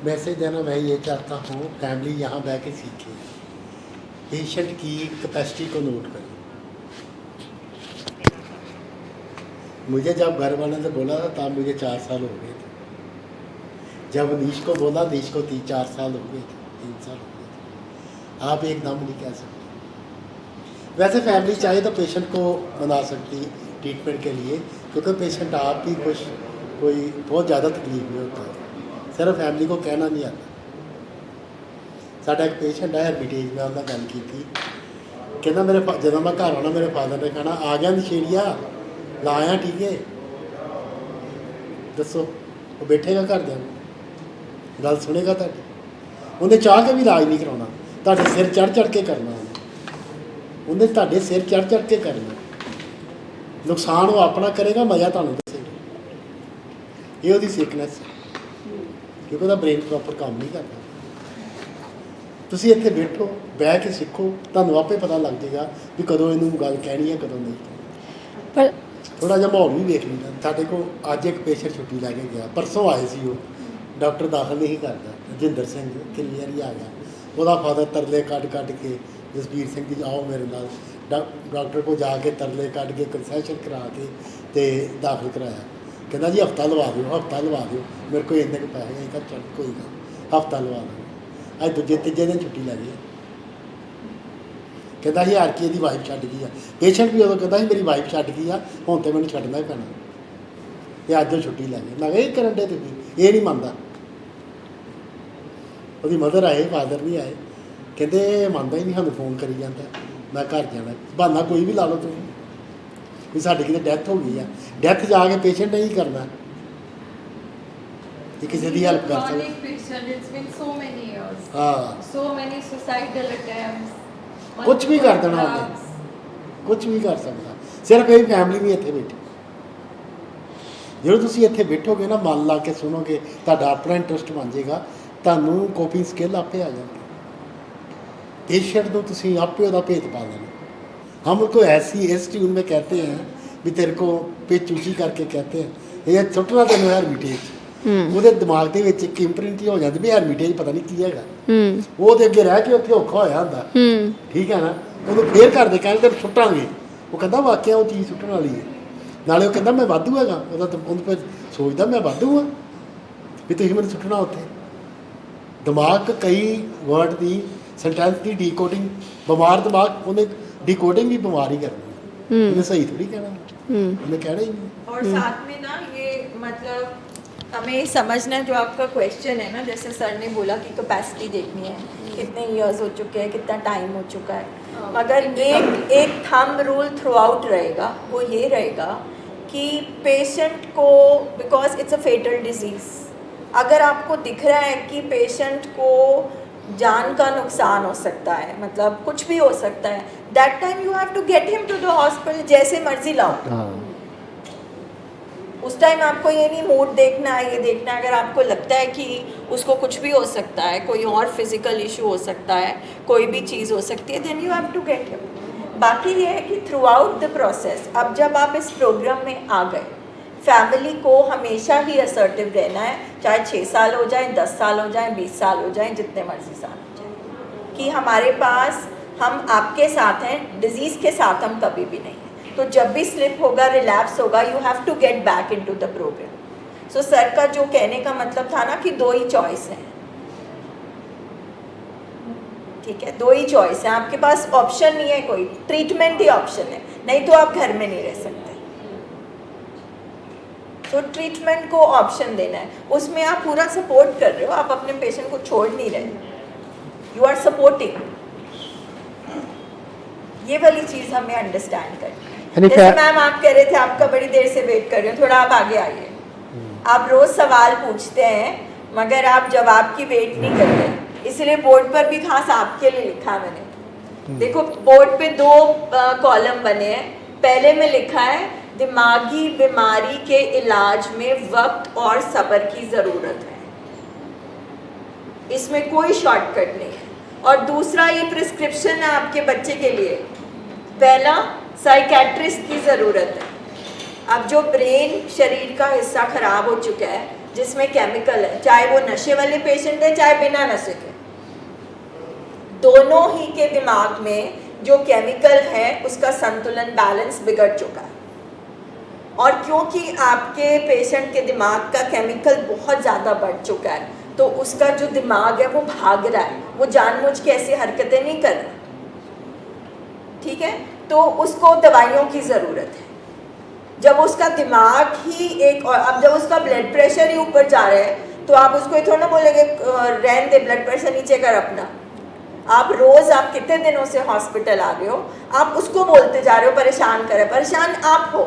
Message देना मैं ये चाहता हूँ, फैमिली यहाँ बैठ के सीखे, पेशेंट की कैपेसिटी को नोट करें। मुझे जब घर वालों ने बोला था तब मुझे 4 साल हो गए थे। जब नीश को बोला, नीश को 4 साल हो गए थे, 3 साल हो गए थे। आप एकदम नहीं कह सकते। वैसे फैमिली चाहे तो पेशेंट को मना सकती ट्रीटमेंट के लिए, क्योंकि पेशेंट आप भी कुछ कोई बहुत ज़्यादा तकलीफ में होता है, सिर्फ फैमिली को कहना नहीं आता। साडा एक पेशेंट है हैरमिटेज में, उन्होंने गल की थी, कहना मेरे जब मैं घर आना मेरे फादर ने कहना आ गया नशेड़िया, लाया टीके, दसो वो बैठेगा घर दे गल सुनेगा तुहाडी? उन्हें चाह के भी इलाज नहीं कराना, तुहाडे सिर चढ़ चढ़ के करना, उन्हें तुहाडे सिर चढ़ चढ़ के करना। नुकसान वो अपना करेगा, मज़ा तुहानूं दसेगा। ये उसकी सिकनेस है, क्योंकि उसका ब्रेन प्रॉपर काम नहीं करता। तुसीं इत्थे बैठो, बह के सीखो, तुहानूं आपे पता लग जाएगा भी कदों इनूं गल कहनी है, कदों नहीं कहनी। पर थोड़ा जिहा माहौल भी देख लीदा। साडे कोल अज एक पेशेंट छुट्टी लैके गया, परसों आए सी वो, डॉक्टर दाखल नहीं करता, रजिंदर सिंह क्लीयर ही आ गया। ਉਹਦਾ फादर तरले कट के जसबीर सिंह जी आओ मेरे नाल, डॉक्टर को जाके तरले कट के कंसैशन करा के ते दाखिल कराया। कहना जी हफ्ता लवा दो, हफ्ता लवा दो, मेरे को इन्ने पैसे नहीं कर, चल कोई गल हफ्ता लवा दो। अज दूजे तीजे दिन छुट्टी लै गई। कहता जी यार की ਇਹਦੀ वाइफ छड्ड गई है। पेशेंट भी उदों कहता मेरी वाइफ छड्ड गई है, हुण तो मैंने छड्डना ही पैना, तो अज छुट्टी लै गई। मैं कहा ये करन दे तुसीं, ये नहीं मनता। ਉਹਦੀ मदर आए, फादर नहीं आए, कहते मनता ही नहीं, सानूं फोन करी जाता, मैं घर जाना। बहाना कोई भी ला लो तुम भी साडी किते डैथ हो गई है, डैथ जाके पेशेंट नहीं करना, कि किसी की हेल्प कर सकते। हाँ कुछ भी कर देना उन्हें, कुछ भी कर सकता। सिर्फ यही फैमिली भी इत्थे बैठी, जो तुसीं इत्थे बैठोगे ना, मन ला के सुनोगे, तुहाडा अपना इंटरस्ट बन जाएगा, तुहानूं कॉपिंग स्किल आपे आ जाएगी। पेशेंट को तुसीं आपे उहदा भेत पा लेना। हम उनको ऐसी इस ट्यून में कहते हैं भी तेरे को पेचूची करके कहते हैं, ये सुटना तेन हैरमिटेज, ਉਹਦੇ ਦਿਮਾਗ ਦੇ ਵਿੱਚ ਇੱਕ ਇੰਪ੍ਰਿੰਟ ਹੋ ਜਾਂਦੀ ਵੀ ਹੈਰਮਿਟੇਜ ਪਤਾ ਨਹੀਂ ਕੀ ਹੈਗਾ। ਉਹ ਤੇ ਅੱਗੇ ਰਹਿ ਕੇ ਉੱਥੇ ਔਖਾ ਹੋਇਆ ਹੁੰਦਾ, ਠੀਕ ਹੈ ਨਾ। ਉਹਨੂੰ ਫੇਰ ਕਰਦੇ ਕਹਿੰਦੇ ਤੇ ਸੁੱਟਾਂਗੇ, ਉਹ ਕਹਿੰਦਾ ਵਾਕਿਆ ਉਹ ਚੀਜ਼ ਸੁੱਟਣ ਵਾਲੀ ਹੈ। ਨਾਲੇ ਉਹ ਕਹਿੰਦਾ ਮੈਂ ਵਾਧੂ ਹੈਗਾ, ਉਹਦਾ ਉਹਨੂੰ ਫਿਰ ਸੋਚਦਾ ਮੈਂ ਵਾਧੂ ਹਾਂ ਵੀ ਤੁਸੀਂ ਮੈਨੂੰ ਸੁੱਟਣਾ ਉੱਥੇ। ਦਿਮਾਗ ਕਈ ਵਰਡ ਦੀ सेंटेंस की डिकोडिंग, बीमार दिमाग उन्हें डिकोडिंग भी बीमार ही करनी, उन्हें सही थोड़ी कहना, उन्हें कहना ही नहीं। और साथ में ना ये मतलब हमें समझना जो आपका क्वेश्चन है ना, जैसे सर ने बोला कि कैपेसिटी देखनी है, कितने इयर्स हो चुके हैं, कितना टाइम हो चुका है, मगर एक थंब रूल थ्रू आउट रहेगा, वो ये रहेगा कि पेशेंट को, because it's a fatal disease, अगर आपको दिख रहा है कि पेशेंट को जान का नुकसान हो सकता है, मतलब कुछ भी हो सकता है, that time you have to get him to the hospital, जैसे मर्जी लाओ। उस टाइम आपको ये नहीं मूड देखना है, ये देखना है, अगर आपको लगता है कि उसको कुछ भी हो सकता है, कोई और फिजिकल इशू हो सकता है, कोई भी चीज़ हो सकती है, then you have to get him. बाकी ये है कि थ्रू आउट द प्रोसेस, अब जब आप इस प्रोग्राम में आ गए, फैमिली को हमेशा ही असर्टिव रहना है, चाहे 6 साल हो जाए, 10 साल हो जाए, 20 साल हो जाए, जितने मर्जी साल हो जाए, कि हमारे पास, हम आपके साथ हैं, डिजीज़ के साथ हम कभी भी नहीं हैं। तो जब भी स्लिप होगा, रिलैप्स होगा, you have to get back into the program. So sir का जो कहने का मतलब था ना कि 2 ही चॉइस हैं, ठीक है, 2 ही चॉइस हैं, आपके पास ऑप्शन नहीं है कोई, ट्रीटमेंट ही ऑप्शन है, नहीं तो आप घर में नहीं रह सकते। तो ट्रीटमेंट को ऑप्शन देना है, उसमें आप पूरा सपोर्ट कर रहे हो, आप अपने पेशेंट को छोड़ नहीं रहे, यू आर सपोर्टिंग। ये वाली चीज़ हमें अंडरस्टैंड करनी है। जैसे मैम आप कह रहे थे आपका बड़ी देर से वेट कर रहे हो, थोड़ा आप आगे आइए। आप रोज़ सवाल पूछते हैं मगर आप जवाब की वेट नहीं करते, इसलिए बोर्ड पर भी खास आपके लिए लिखा मैंने। देखो बोर्ड पे 2 कॉलम बने हैं, पहले में लिखा है दिमागी बीमारी के इलाज में वक्त और सब्र की ज़रूरत है, इसमें कोई शॉर्टकट नहीं है। और दूसरा ये प्रिस्क्रिप्शन है आपके बच्चे के लिए, पहला साइकेट्रिस्ट की ज़रूरत है। अब जो ब्रेन शरीर का हिस्सा ख़राब हो चुका है जिसमें केमिकल है, चाहे वो नशे वाले पेशेंट है चाहे बिना नशे के, दोनों ही के दिमाग में जो केमिकल है उसका संतुलन बैलेंस बिगड़ चुका है। और क्योंकि आपके पेशेंट के दिमाग का केमिकल बहुत ज़्यादा बढ़ चुका है, तो उसका जो दिमाग है वो भाग रहा है, वो जानबूझ के ऐसी हरकतें नहीं कर रहा, ठीक है। तो उसको दवाइयों की ज़रूरत है। जब उसका दिमाग ही एक, और अब जब उसका ब्लड प्रेशर ही ऊपर जा रहा है तो आप उसको ये थोड़ा ना बोलेंगे रहने दे, ब्लड प्रेशर नीचे कर अपना। आप रोज़, आप कितने दिनों से हॉस्पिटल आ रहे हो, आप उसको बोलते जा रहे हो परेशान करे, परेशान आप हो,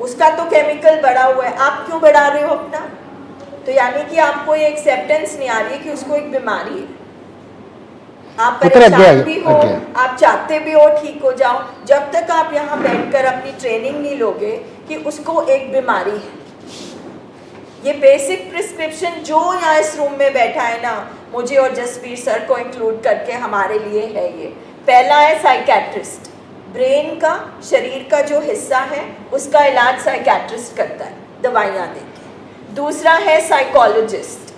उसका तो केमिकल बढ़ा हुआ है, आप क्यों बढ़ा रहे हो अपना? तो यानी कि आपको ये एक्सेप्टेंस नहीं आ रही है कि उसको एक बीमारी है, आप परेशान भी हो, आप चाहते भी हो ठीक हो जाओ। जब तक आप यहाँ बैठकर अपनी ट्रेनिंग नहीं लोगे कि उसको एक बीमारी है। ये बेसिक प्रिस्क्रिप्शन जो यहाँ इस रूम में बैठा है ना, मुझे और जसबीर सर को इंक्लूड करके हमारे लिए है ये। पहला है साइकेट्रिस्ट, ब्रेन का, शरीर का जो हिस्सा है उसका इलाज साइकेट्रिस्ट करता है दवाइयाँ देके। दूसरा है साइकोलॉजिस्ट,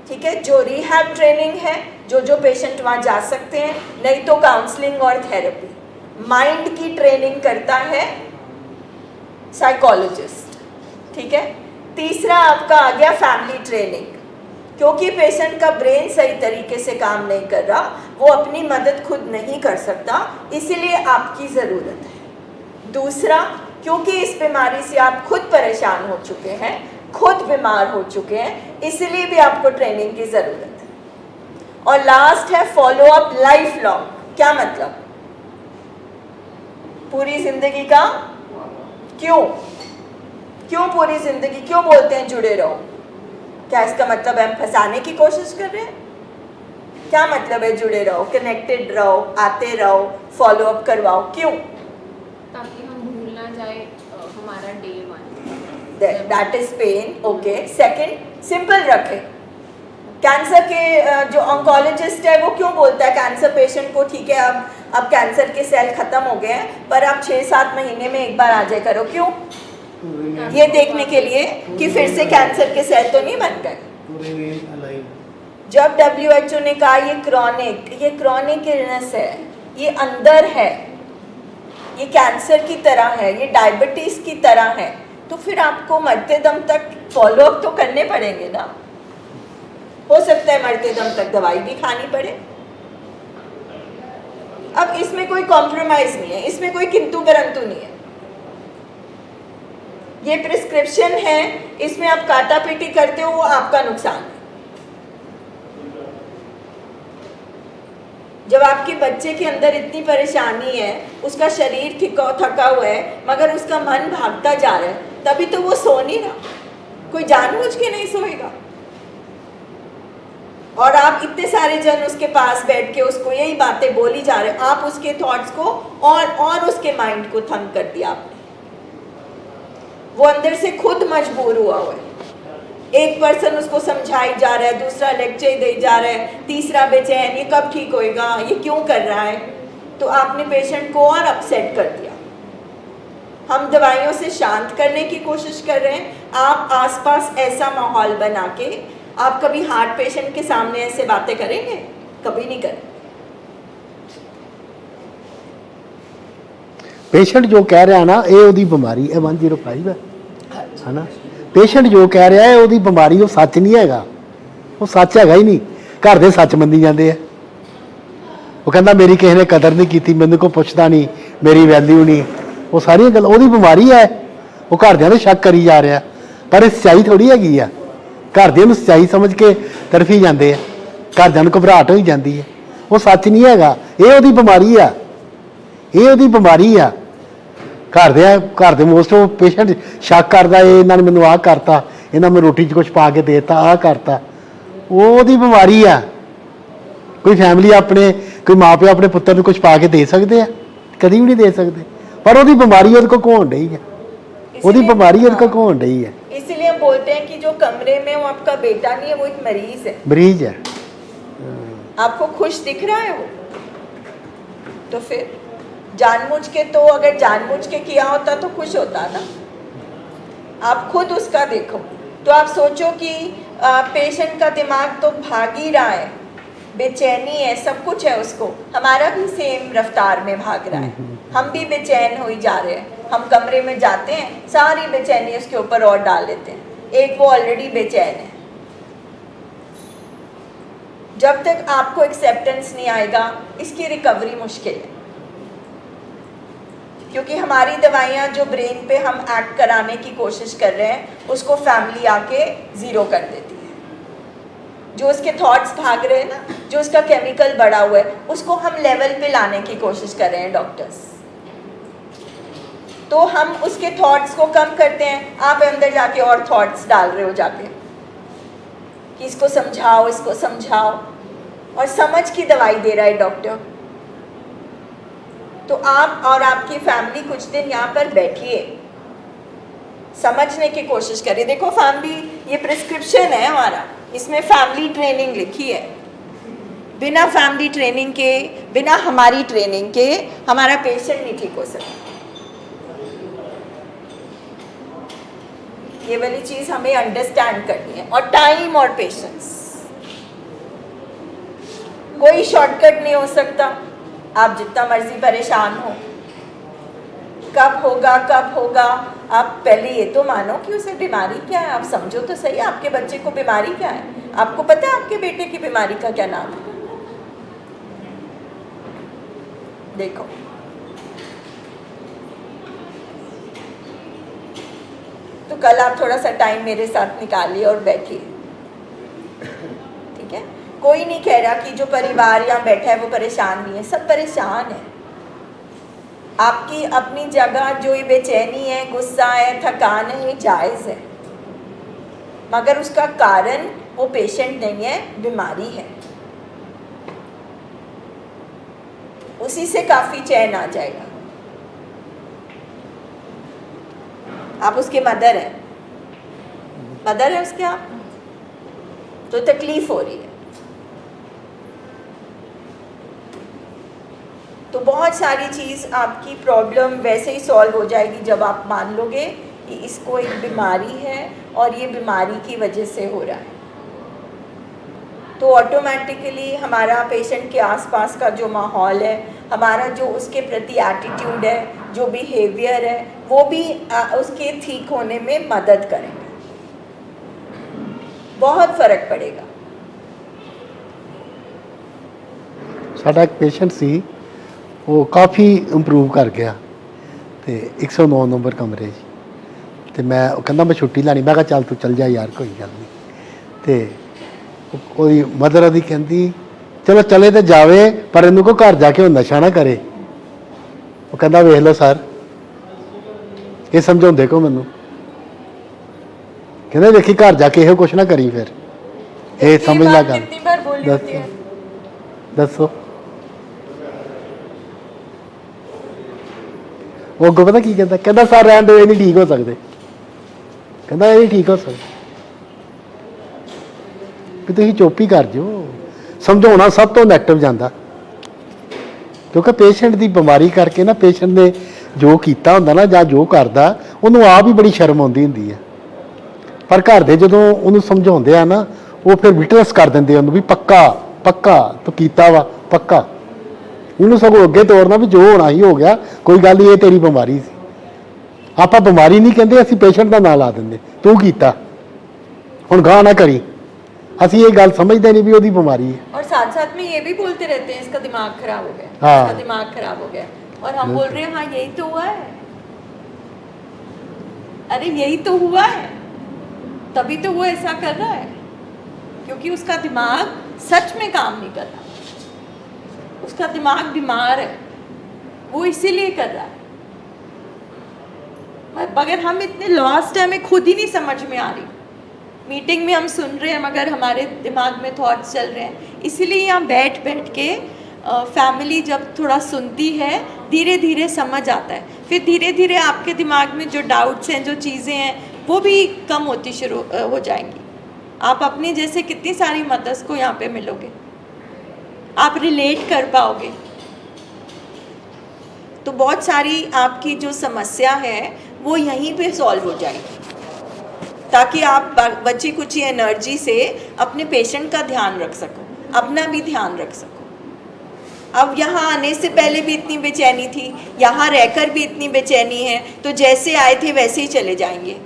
ठीक है, जो रिहैब ट्रेनिंग है, जो पेशेंट वहाँ जा सकते हैं, नहीं तो काउंसलिंग और थेरेपी, माइंड की ट्रेनिंग करता है साइकोलॉजिस्ट, ठीक है। तीसरा आपका आ गया फैमिली ट्रेनिंग, क्योंकि पेशेंट का ब्रेन सही तरीके से काम नहीं कर रहा, वो अपनी मदद खुद नहीं कर सकता, इसीलिए आपकी ज़रूरत है। दूसरा, क्योंकि इस बीमारी से आप खुद परेशान हो चुके हैं, खुद बीमार हो चुके हैं, इसलिए भी आपको ट्रेनिंग की ज़रूरत है। और लास्ट है फॉलो अप लाइफ लॉन्ग। क्या मतलब? पूरी जिंदगी का। क्यों पूरी जिंदगी क्यों बोलते हैं जुड़े रहो? क्या इसका मतलब हम फंसाने की कोशिश कर रहे हैं? क्या मतलब है जुड़े रहो, कनेक्टेड रहो, आते रहो, फॉलो अप करवाओ? क्यों? ताकि हम भूल ना जाए हमारा day 1। That is pain, okay. Second, simple रखे। कैंसर के जो ऑन्कोलॉजिस्ट है वो क्यों बोलता है कैंसर पेशेंट को, ठीक है अब कैंसर के सेल खत्म हो गए हैं, पर आप 6-7 महीने में एक बार आ जाए करो। क्यों? ये देखने के लिए कि फिर से कैंसर के सेल तो नहीं बन गए। जब WHO ने कहा ये क्रॉनिक इलनेस है, ये अंदर है, ये कैंसर की तरह है, ये डायबिटीज की तरह है, तो फिर आपको मरते दम तक फॉलो अप तो करने पड़ेंगे ना। हो सकता है मरते दम तक दवाई भी खानी पड़े। अब इसमें कोई कॉम्प्रोमाइज नहीं है, इसमें कोई किंतु परंतु नहीं है। ये प्रिस्क्रिप्शन है, इसमें आप काटा पीटी करते हो वो आपका नुकसान है। जब आपके बच्चे के अंदर इतनी परेशानी है, उसका शरीर थका हुआ है मगर उसका मन भागता जा रहा है, तभी तो वो सो नहीं रहा। कोई जानबूझ के नहीं सोएगा। और आप इतने सारे जन उसके पास बैठ के उसको यही बातें बोली जा रहे हैं, आप उसके थॉट्स को और उसके माइंड को थंग कर दिया आपने। वो अंदर से खुद मजबूर हुआ है। एक पर्सन उसको समझाई जा रहा है, दूसरा लेक्चर दे जा रहा है, तीसरा बेचैन, ये कब ठीक होएगा, ये क्यों कर रहा है। तो आपने पेशेंट को और अपसेट कर दिया। हम दवाइयों से शांत करने की कोशिश कर रहे हैं, आप आसपास ऐसा माहौल बना के, आप कभी हार्ट पेशेंट के सामने ऐसे बातें करेंगे? कभी नहीं करें। पेशेंट जो कह रहा ना ये ਉਹਦੀ ਬਿਮਾਰੀ ਹੈ 105 ਹੈ ਨਾ। ਪੇਸ਼ੈਂਟ ਜੋ ਕਹਿ ਰਿਹਾ ਹੈ ਉਹਦੀ ਬਿਮਾਰੀ, ਉਹ ਸੱਚ ਨਹੀਂ ਹੈਗਾ, ਉਹ ਸੱਚ ਹੈਗਾ ਹੀ ਨਹੀਂ। ਘਰ ਦੇ ਸੱਚ ਮੰਨੀ ਜਾਂਦੇ ਆ। ਉਹ ਕਹਿੰਦਾ ਮੇਰੀ ਕਿਸੇ ਨੇ ਕਦਰ ਨਹੀਂ ਕੀਤੀ, ਮੈਨੂੰ ਕੋਈ ਪੁੱਛਦਾ ਨਹੀਂ, ਮੇਰੀ ਵੈਲਿਊ ਨਹੀਂ, ਉਹ ਸਾਰੀਆਂ ਗੱਲ ਉਹਦੀ ਬਿਮਾਰੀ ਹੈ। ਉਹ ਘਰਦਿਆਂ ਨੂੰ ਸ਼ੱਕ ਕਰੀ ਜਾ ਰਿਹਾ, ਪਰ ਇਹ ਸੱਚਾਈ ਥੋੜੀ ਹੈਗੀ ਆ। ਘਰਦਿਆਂ ਨੂੰ ਸੱਚਾਈ ਸਮਝ ਕੇ ਤਰਫੀ ਜਾਂਦੇ ਆ, ਘਰਦਿਆਂ ਨੂੰ ਘਬਰਾਹਟ ਹੋਈ ਜਾਂਦੀ ਹੈ। ਉਹ ਸੱਚ ਨਹੀਂ ਹੈਗਾ, ਇਹ ਉਹਦੀ ਬਿਮਾਰੀ ਆ, ਇਹ ਉਹਦੀ ਬਿਮਾਰੀ ਆ। ਘਰ ਦੇ ਮੋਸਟ ਉਹ ਪੇਸ਼ੈਂਟ ਸ਼ੱਕ ਕਰਦਾ, ਇਹ ਇਹਨਾਂ ਨੇ ਮੈਨੂੰ ਆਹ ਕਰਤਾ, ਇਹਨਾਂ ਮੈਨੂੰ ਰੋਟੀ 'ਚ ਕੁਛ ਪਾ ਕੇ ਦੇ ਦਿੱਤਾ, ਆਹ ਕਰਤਾ। ਉਹ ਉਹਦੀ ਬਿਮਾਰੀ ਆ। ਕੋਈ ਫੈਮਿਲੀ ਆਪਣੇ, ਕੋਈ ਮਾਂ ਪਿਓ ਆਪਣੇ ਪੁੱਤਰ ਨੂੰ ਕੁਛ ਪਾ ਕੇ ਦੇ ਸਕਦੇ ਆ? ਕਦੀ ਵੀ ਨਹੀਂ ਦੇ ਸਕਦੇ। ਪਰ ਉਹਦੀ ਬਿਮਾਰੀ ਉਹਦੇ ਕੋਲ ਹੋਣ ਡਈ ਹੈ, ਉਹਦੀ ਬਿਮਾਰੀ ਉਹਦੇ ਕੋਲ ਹੋਣ ਡਈ है। इसीलिए हम बोलते हैं कि जो कमरे में वो आपका बेटा नहीं है, वो एक मरीज है। मरीज है। आपको खुश दिख रहा है वो, तो फिर जानबूझ के, तो अगर जानबूझ के किया होता तो खुश होता ना। आप खुद उसका देखो तो आप सोचो कि पेशेंट का दिमाग तो भाग ही रहा है, बेचैनी है, सब कुछ है उसको, हमारा भी सेम रफ्तार में भाग रहा है, हम भी बेचैन हो ही जा रहे हैं। हम कमरे में जाते हैं, सारी बेचैनी उसके ऊपर और डाल लेते हैं, एक वो ऑलरेडी बेचैन है। जब तक आपको एक्सेप्टेंस नहीं आएगा इसकी रिकवरी मुश्किल है, क्योंकि हमारी दवाइयाँ जो ब्रेन पे हम एक्ट कराने की कोशिश कर रहे हैं उसको फैमिली आके ज़ीरो कर देती है। जो उसके थॉट्स भाग रहे हैं ना, जो उसका केमिकल बढ़ा हुआ है, उसको हम लेवल पे लाने की कोशिश कर रहे हैं डॉक्टर्स। तो हम उसके थॉट्स को कम करते हैं, आप अंदर जाके और थॉट्स डाल रहे हो जाके कि इसको समझाओ, इसको समझाओ, और समझ की दवाई दे रहा है डॉक्टर। तो आप और आपकी फैमिली कुछ दिन यहाँ पर बैठिए, समझने की कोशिश करिए। देखो फैमिली, ये प्रिस्क्रिप्शन है हमारा, इसमें फैमिली ट्रेनिंग लिखी है। बिना फैमिली ट्रेनिंग के, बिना हमारी ट्रेनिंग के हमारा पेशेंट नहीं ठीक हो सकता। ये वाली चीज़ हमें अंडरस्टैंड करनी है, और टाइम और पेशेंस, कोई शॉर्टकट नहीं हो सकता। आप जितना मर्जी परेशान हो, कब होगा कब होगा, आप पहले ये तो मानो कि उसे बीमारी क्या है, आप समझो तो सही आपके बच्चे को बीमारी क्या है। आपको पता है आपके बेटे की बीमारी का क्या नाम है? देखो, तो कल आप थोड़ा सा टाइम मेरे साथ निकालिए और बैठिए, ठीक है? कोई नहीं कह रहा कि जो परिवार यहाँ बैठा है वो परेशान नहीं है, सब परेशान है। आपकी अपनी जगह जो ये बेचैनी है, गुस्सा है, थकान है, ये जायज़ है, मगर उसका कारण वो पेशेंट नहीं है, बीमारी है। उसी से काफ़ी चैन आ जाएगा। आप उसके मदर हैं, मदर है उसके आप, तो तकलीफ हो रही है। तो बहुत सारी चीज़ आपकी प्रॉब्लम वैसे ही सॉल्व हो जाएगी जब आप मान लोगे कि इसको एक बीमारी है और ये बीमारी की वजह से हो रहा है। तो ऑटोमेटिकली हमारा पेशेंट के आसपास का जो माहौल है, हमारा जो उसके प्रति एटीट्यूड है, जो बिहेवियर है, वो भी उसके ठीक होने में मदद करेंगे। बहुत फ़र्क पड़ेगा। ਸਾਡਾ ਇੱਕ ਪੇਸ਼ੈਂਟ ਸੀ, ਉਹ ਕਾਫੀ ਇੰਪਰੂਵ ਕਰ ਗਿਆ ਤੇ 109 ਨੰਬਰ ਕਮਰੇ 'ਚ, ਤੇ ਮੈਂ ਉਹ ਕਹਿੰਦਾ ਮੈਂ ਛੁੱਟੀ ਲੈਣੀ, ਮੈਂ ਕਿਹਾ ਚੱਲ ਤੂੰ ਚੱਲ ਜਾ ਯਾਰ, ਕੋਈ ਗੱਲ ਨਹੀਂ। ਤੇ ਉਹਦੀ ਮਦਰ ਉਹਦੀ ਕਹਿੰਦੀ ਚਲੋ ਚਲੇ ਤੇ ਜਾਵੇ, ਪਰ ਇਹਨੂੰ ਕੋ ਘਰ ਜਾ ਕੇ ਉਹ ਨਸ਼ਾ ਨਾ ਕਰੇ। ਉਹ ਕਹਿੰਦਾ ਵੇਖ ਲਓ ਸਰ, ਇਹ ਸਮਝਾਉਂਦੇ ਕੋ ਮੈਨੂੰ, ਕਹਿੰਦੇ ਵੇਖੀ ਘਰ ਜਾ ਕੇ ਇਹੋ ਕੁਛ ਨਾ ਕਰੀ, ਫਿਰ ਇਹ ਸਮਝ ਲਾ ਗੱਲ। कितनी बार बोली होती है? ਦੱਸੋ ਉਹ ਅੱਗੋਂ ਪਤਾ ਕੀ ਕਹਿੰਦਾ? ਕਹਿੰਦਾ ਸਰ ਰਹਿਣ ਦਿਓ, ਇਹ ਨਹੀਂ ਠੀਕ ਹੋ ਸਕਦੇ। ਕਹਿੰਦਾ ਇਹ ਨਹੀਂ ਠੀਕ ਹੋ ਸਕਦਾ, ਵੀ ਤੁਸੀਂ ਚੁੱਪ ਹੀ ਕਰ ਜਾਓ। ਸਮਝਾਉਣਾ ਸਭ ਤੋਂ ਨੈਗੇਟਿਵ ਜਾਂਦਾ, ਕਿਉਂਕਿ ਪੇਸ਼ੈਂਟ ਦੀ ਬਿਮਾਰੀ ਕਰਕੇ ਨਾ, ਪੇਸ਼ੈਂਟ ਨੇ ਜੋ ਕੀਤਾ ਹੁੰਦਾ ਨਾ ਜਾਂ ਜੋ ਕਰਦਾ, ਉਹਨੂੰ ਆਪ ਹੀ ਬੜੀ ਸ਼ਰਮ ਆਉਂਦੀ ਹੁੰਦੀ ਹੈ। ਪਰ ਘਰ ਦੇ ਜਦੋਂ ਉਹਨੂੰ ਸਮਝਾਉਂਦੇ ਆ ਨਾ, ਉਹ ਫਿਰ ਵਿਟਨੈਸ ਕਰ ਦਿੰਦੇ ਉਹਨੂੰ ਵੀ ਪੱਕਾ ਪੱਕਾ ਤੂੰ ਕੀਤਾ ਵਾ, ਪੱਕਾ। ਉਹਨੂੰ ਸਗੋਂ ਅੱਗੇ ਤੋਰਨਾ ਵੀ ਜੋ ਹੋਣਾ ਹੀ ਹੋ ਗਿਆ, ਕੋਈ ਗੱਲ ਨਹੀਂ, ਇਹ ਤੇਰੀ ਬਿਮਾਰੀ ਸੀ। ਆਪਾਂ ਬਿਮਾਰੀ ਨਹੀਂ ਕਹਿੰਦੇ, ਅਸੀਂ ਪੇਸ਼ੈਂਟ ਦਾ ਨਾਂ ਲਾ ਦਿੰਦੇ, ਤੂੰ ਕੀਤਾ, ਹੁਣ ਗਾਹ ਨਾ ਕਰੀ। ਅਸੀਂ ਇਹ ਗੱਲ ਸਮਝਦੇ ਨਹੀਂ ਵੀ ਉਹਦੀ ਬਿਮਾਰੀ ਹੈ। और साथ साथ में ये भी बोलते रहते हैं इसका दिमाग खराब हो गया, हाँ। इसका दिमाग खराब हो गया, और हम बोल रहे हैं हाँ यही तो हुआ है। अरे यही तो हुआ है, तभी तो वो ऐसा कर रहा है, क्योंकि उसका दिमाग सच में काम नहीं कर रहा, उसका दिमाग बीमार है, वो इसीलिए कर रहा है। मगर हम इतने लॉस्ट हैं, हमें खुद ही नहीं समझ में आ रही। मीटिंग में हम सुन रहे हैं मगर हमारे दिमाग में थॉट्स चल रहे हैं। इसीलिए यहाँ बैठ बैठ के फैमिली जब थोड़ा सुनती है, धीरे धीरे समझ आता है, फिर धीरे धीरे आपके दिमाग में जो डाउट्स हैं, जो चीज़ें हैं, वो भी कम होती शुरू हो जाएंगी। आप अपनी जैसे कितनी सारी मदर्स को यहाँ पे मिलोगे, आप रिलेट कर पाओगे, तो बहुत सारी आपकी जो समस्या है वो यहीं पे सॉल्व हो जाएगी। ताकि आप बची कुची एनर्जी से अपने पेशेंट का ध्यान रख सको, अपना भी ध्यान रख सको। अब यहाँ आने से पहले भी इतनी बेचैनी थी, यहाँ रहकर भी इतनी बेचैनी है, तो जैसे आए थे वैसे ही चले जाएंगे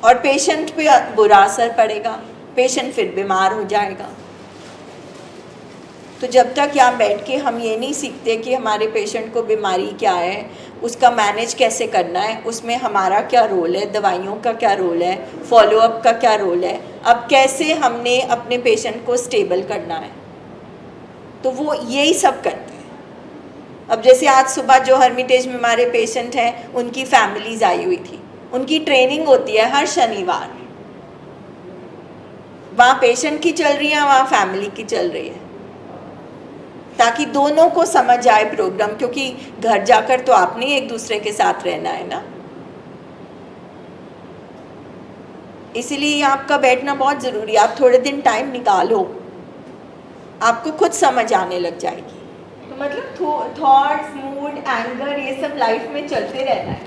और पेशेंट पे बुरा असर पड़ेगा, पेशेंट फिर बीमार हो जाएगा। तो जब तक यहाँ बैठ के हम ये नहीं सीखते कि हमारे पेशेंट को बीमारी क्या है, उसका मैनेज कैसे करना है, उसमें हमारा क्या रोल है, दवाइयों का क्या रोल है, फॉलोअप का क्या रोल है, अब कैसे हमने अपने पेशेंट को स्टेबल करना है, तो वो यही सब करते हैं। अब जैसे आज सुबह जो हर्मिटेज में हमारे पेशेंट हैं, उनकी फैमिलीज आई हुई थी, उनकी ट्रेनिंग होती है हर शनिवार, वहाँ पेशेंट की चल रही है, वहाँ फैमिली की चल रही है, ताकि दोनों को समझ आए प्रोग्राम, क्योंकि घर जाकर तो आपने एक दूसरे के साथ रहना है ना, इसीलिए आपका बैठना बहुत ज़रूरी है। आप थोड़े दिन टाइम निकालो, आपको खुद समझ आने लग जाएगी। तो मतलब थॉट्स, मूड, एंगर, ये सब लाइफ में चलते रहना है,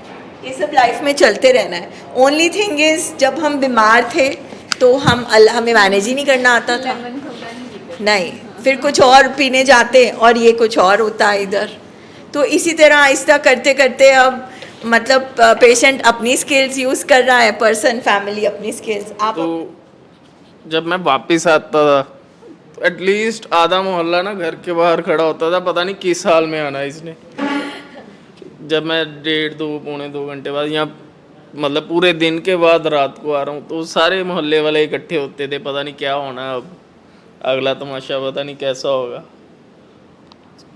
ये सब लाइफ में चलते रहना है। ओनली थिंग इज़ जब हम बीमार थे तो हमें मैनेज ही नहीं करना आता था, लेमन सोडा नहीं पीते। नहीं, फिर कुछ और पीने जाते और ये कुछ और होता है इधर। तो इसी तरह आहिस्ता करते करते अब मतलब पेशेंट अपनी स्किल्स यूज़ कर रहा है, पर्सन फैमिली अपनी स्किल्स। आप तो जब मैं वापस आता था तो एटलीस्ट आधा मोहल्ला ना घर के बाहर खड़ा होता था, पता नहीं किस हाल में आना है इसने। जब मैं 1.5-2 घंटे बाद यहाँ मतलब पूरे दिन के बाद रात को आ रहा हूँ, तो सारे मोहल्ले वाले इकट्ठे होते थे, पता नहीं क्या होना है, अब अगला तमाशा पता नहीं कैसा होगा।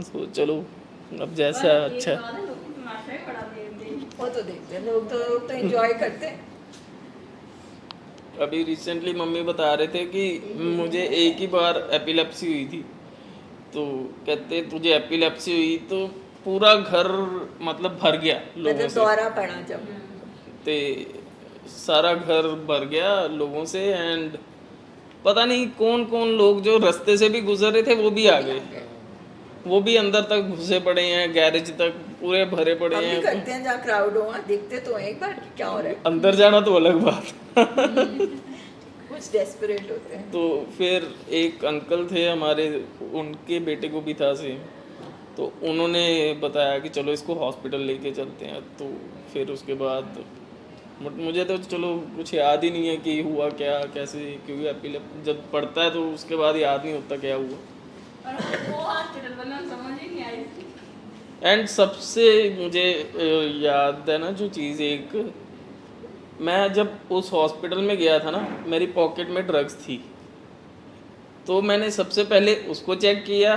तो चलो अब जैसा अच्छा है। वो तो देखते हैं लोग, तो एंजॉय करते हैं। अभी रिसेंटली मम्मी बता रहे थे कि मुझे एक ही बार एपिलेप्सी हुई थी, तो कहते तुझे एपिलेप्सी हुई तो पूरा घर मतलब भर गया लोगों मतलब से, दौरा पड़ा जब, ते सारा घर भर गया लोगों से। एंड पता नहीं कौन कौन लोग जो रास्ते से भी गुजर रहे थे वो भी आ गए, वो भी अंदर तक घुसे पड़े हैं, गैरेज तक पूरे भरे पड़े हम भी हैं। करते हैं जहाँ क्राउड हो, देखते तो हैं एक बार कि क्या हो रहा है, अंदर जाना तो अलग बात। कुछ डेस्परेट होते हैं। तो फिर एक अंकल थे हमारे, उनके बेटे को भी था सेम, तो उन्होंने बताया कि चलो इसको हॉस्पिटल लेके चलते हैं। तो फिर उसके बाद मुझे तो चलो कुछ याद ही नहीं है कि हुआ क्या कैसे, क्योंकि एपिलेप्सी जब पड़ता है तो उसके बाद याद नहीं होता क्या हुआ। एंड सबसे मुझे याद है ना जो चीज़, एक मैं जब उस हॉस्पिटल में गया था ना, मेरी पॉकेट में ड्रग्स थी, तो मैंने सबसे पहले उसको चेक किया।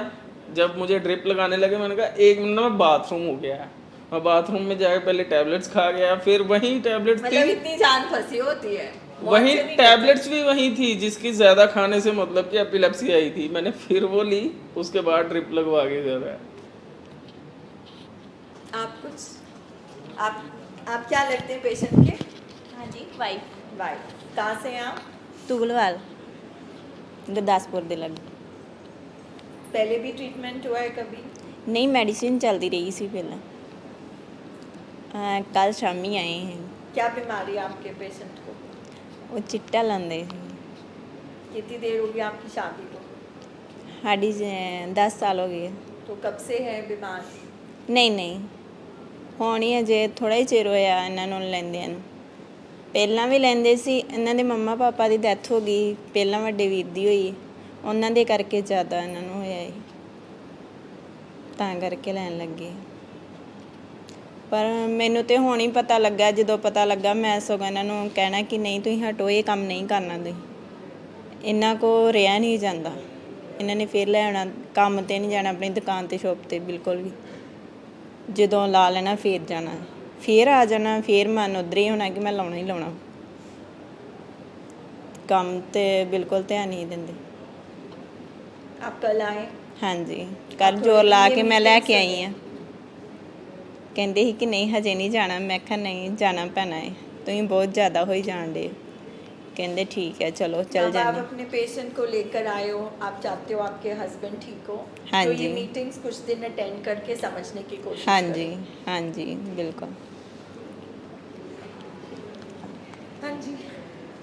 जब मुझे ड्रिप लगाने लगे मैंने कहा 1 मिनट में बाथरूम हो गया। मैं बाथरूम में जाकर पहले टैबलेट्स खा गया, फिर वही टैबलेट्स मतलब थी, इतनी जान फंसी होती है, वही टैबलेट्स भी वही थी जिसकी ज़्यादा खाने से मतलब कि एपिलेप्सी आई थी। मैंने फिर वो ली, उसके बाद ड्रिप लगवा के ज़्यादा। आप कुछ आप क्या लगते हैं पेशेंट के? हाँ जी, वाइफ वाइफ। कहाँ से हैं आप? तुगलवाल गुरदासपुर ਦੇ ਲੱਗ पहले भी ट्रीटमेंट हुआ है कभी? नहीं मेडिसिन चलती रही सी पहला कल शामी आए हैं क्या बीमारी है आपके पेशेंट को? वो चिट्टा लाते कितनी देर होगी आपकी शादी को? साड़ी 10 साल हो गए तो कब से है बीमार? नहीं नहीं होनी अजे थोड़ा ही चिर होया ਇਹਨਾਂ ਨੂੰ ਲੈਂਦਿਆਂ ਨੂੰ ਪਹਿਲਾਂ ਵੀ ਲੈਂਦੇ ਸੀ ਇਹਨਾਂ ਦੇ ਮੰਮਾ ਪਾਪਾ ਦੀ ਡੈਥ ਹੋ ਗਈ ਪਹਿਲਾਂ ਵੱਡੇ ਵੀਰ ਦੀ ਹੋਈ ਉਹਨਾਂ ਦੇ ਕਰਕੇ ਜ਼ਿਆਦਾ ਇਹਨਾਂ ਨੂੰ ਹੋਇਆ ਹੈ ਤਾਂ ਕਰਕੇ ਲੈਣ ਲੱਗੇ ਪਰ ਮੈਨੂੰ ਤੇ ਹੁਣ ਹੀ ਪਤਾ ਲੱਗਾ ਜਦੋਂ ਪਤਾ ਲੱਗਾ ਮੈਂ ਸਗੋਂ ਇਹਨਾਂ ਨੂੰ ਕਹਿਣਾ ਕਿ ਨਹੀਂ ਤੁਸੀਂ ਹਟੋ ਇਹ ਕੰਮ ਨਹੀਂ ਕਰਨਾ ਤੁਸੀਂ ਇਹਨਾਂ ਕੋ ਰਿਹਾ ਨਹੀਂ ਜਾਂਦਾ ਇਹਨਾਂ ਨੇ ਫਿਰ ਲੈ ਆਉਣਾ ਕੰਮ ਤੇ ਨਹੀਂ ਜਾਣਾ ਆਪਣੀ ਦੁਕਾਨ ਤੇ ਸ਼ੋਪ ਤੇ ਬਿਲਕੁਲ ਵੀ ਜਦੋਂ ਲਾ ਲੈਣਾ ਫਿਰ ਜਾਣਾ ਫਿਰ ਆ ਜਾਣਾ ਫਿਰ ਮਨ ਉੱਧਰ ਹੀ ਹੋਣਾ ਕਿ ਮੈਂ ਲਾਉਣਾ ਹੀ ਲਾਉਣਾ ਕੰਮ ਤੇ ਬਿਲਕੁਲ ਧਿਆਨ ਨਹੀਂ ਦਿੰਦੇ आप कल आए? ਹਾਂਜੀ ਕੱਲ ਜ਼ੋਰ ਲਾ ਕੇ ਮੈਂ ਲੈ ਕੇ ਆਈ ਹਾਂ ਕਹਿੰਦੇ ਸੀ ਕਿ ਨਹੀਂ ਹਜੇ ਨਹੀਂ ਜਾਣਾ ਮੈਂ ਕਿਹਾ ਨਹੀਂ ਜਾਣਾ ਪੈਣਾ ਹੈ ਤੁਸੀਂ ਬਹੁਤ ਜ਼ਿਆਦਾ ਹੋਈ ਜਾਣ ਡੇ ਕਹਿੰਦੇ ਠੀਕ है चलो चल अब आप जाने अपने पेशेंट को लेकर आए हो, आप चाहते हो आपके हस्बैंड ठीक हो, हाँ तो जी। ये मीटिंग्स कुछ दिन अटेंड करके समझने की कोशिश ਹਾਂਜੀ करें। ਹਾਂਜੀ ਬਿਲकुल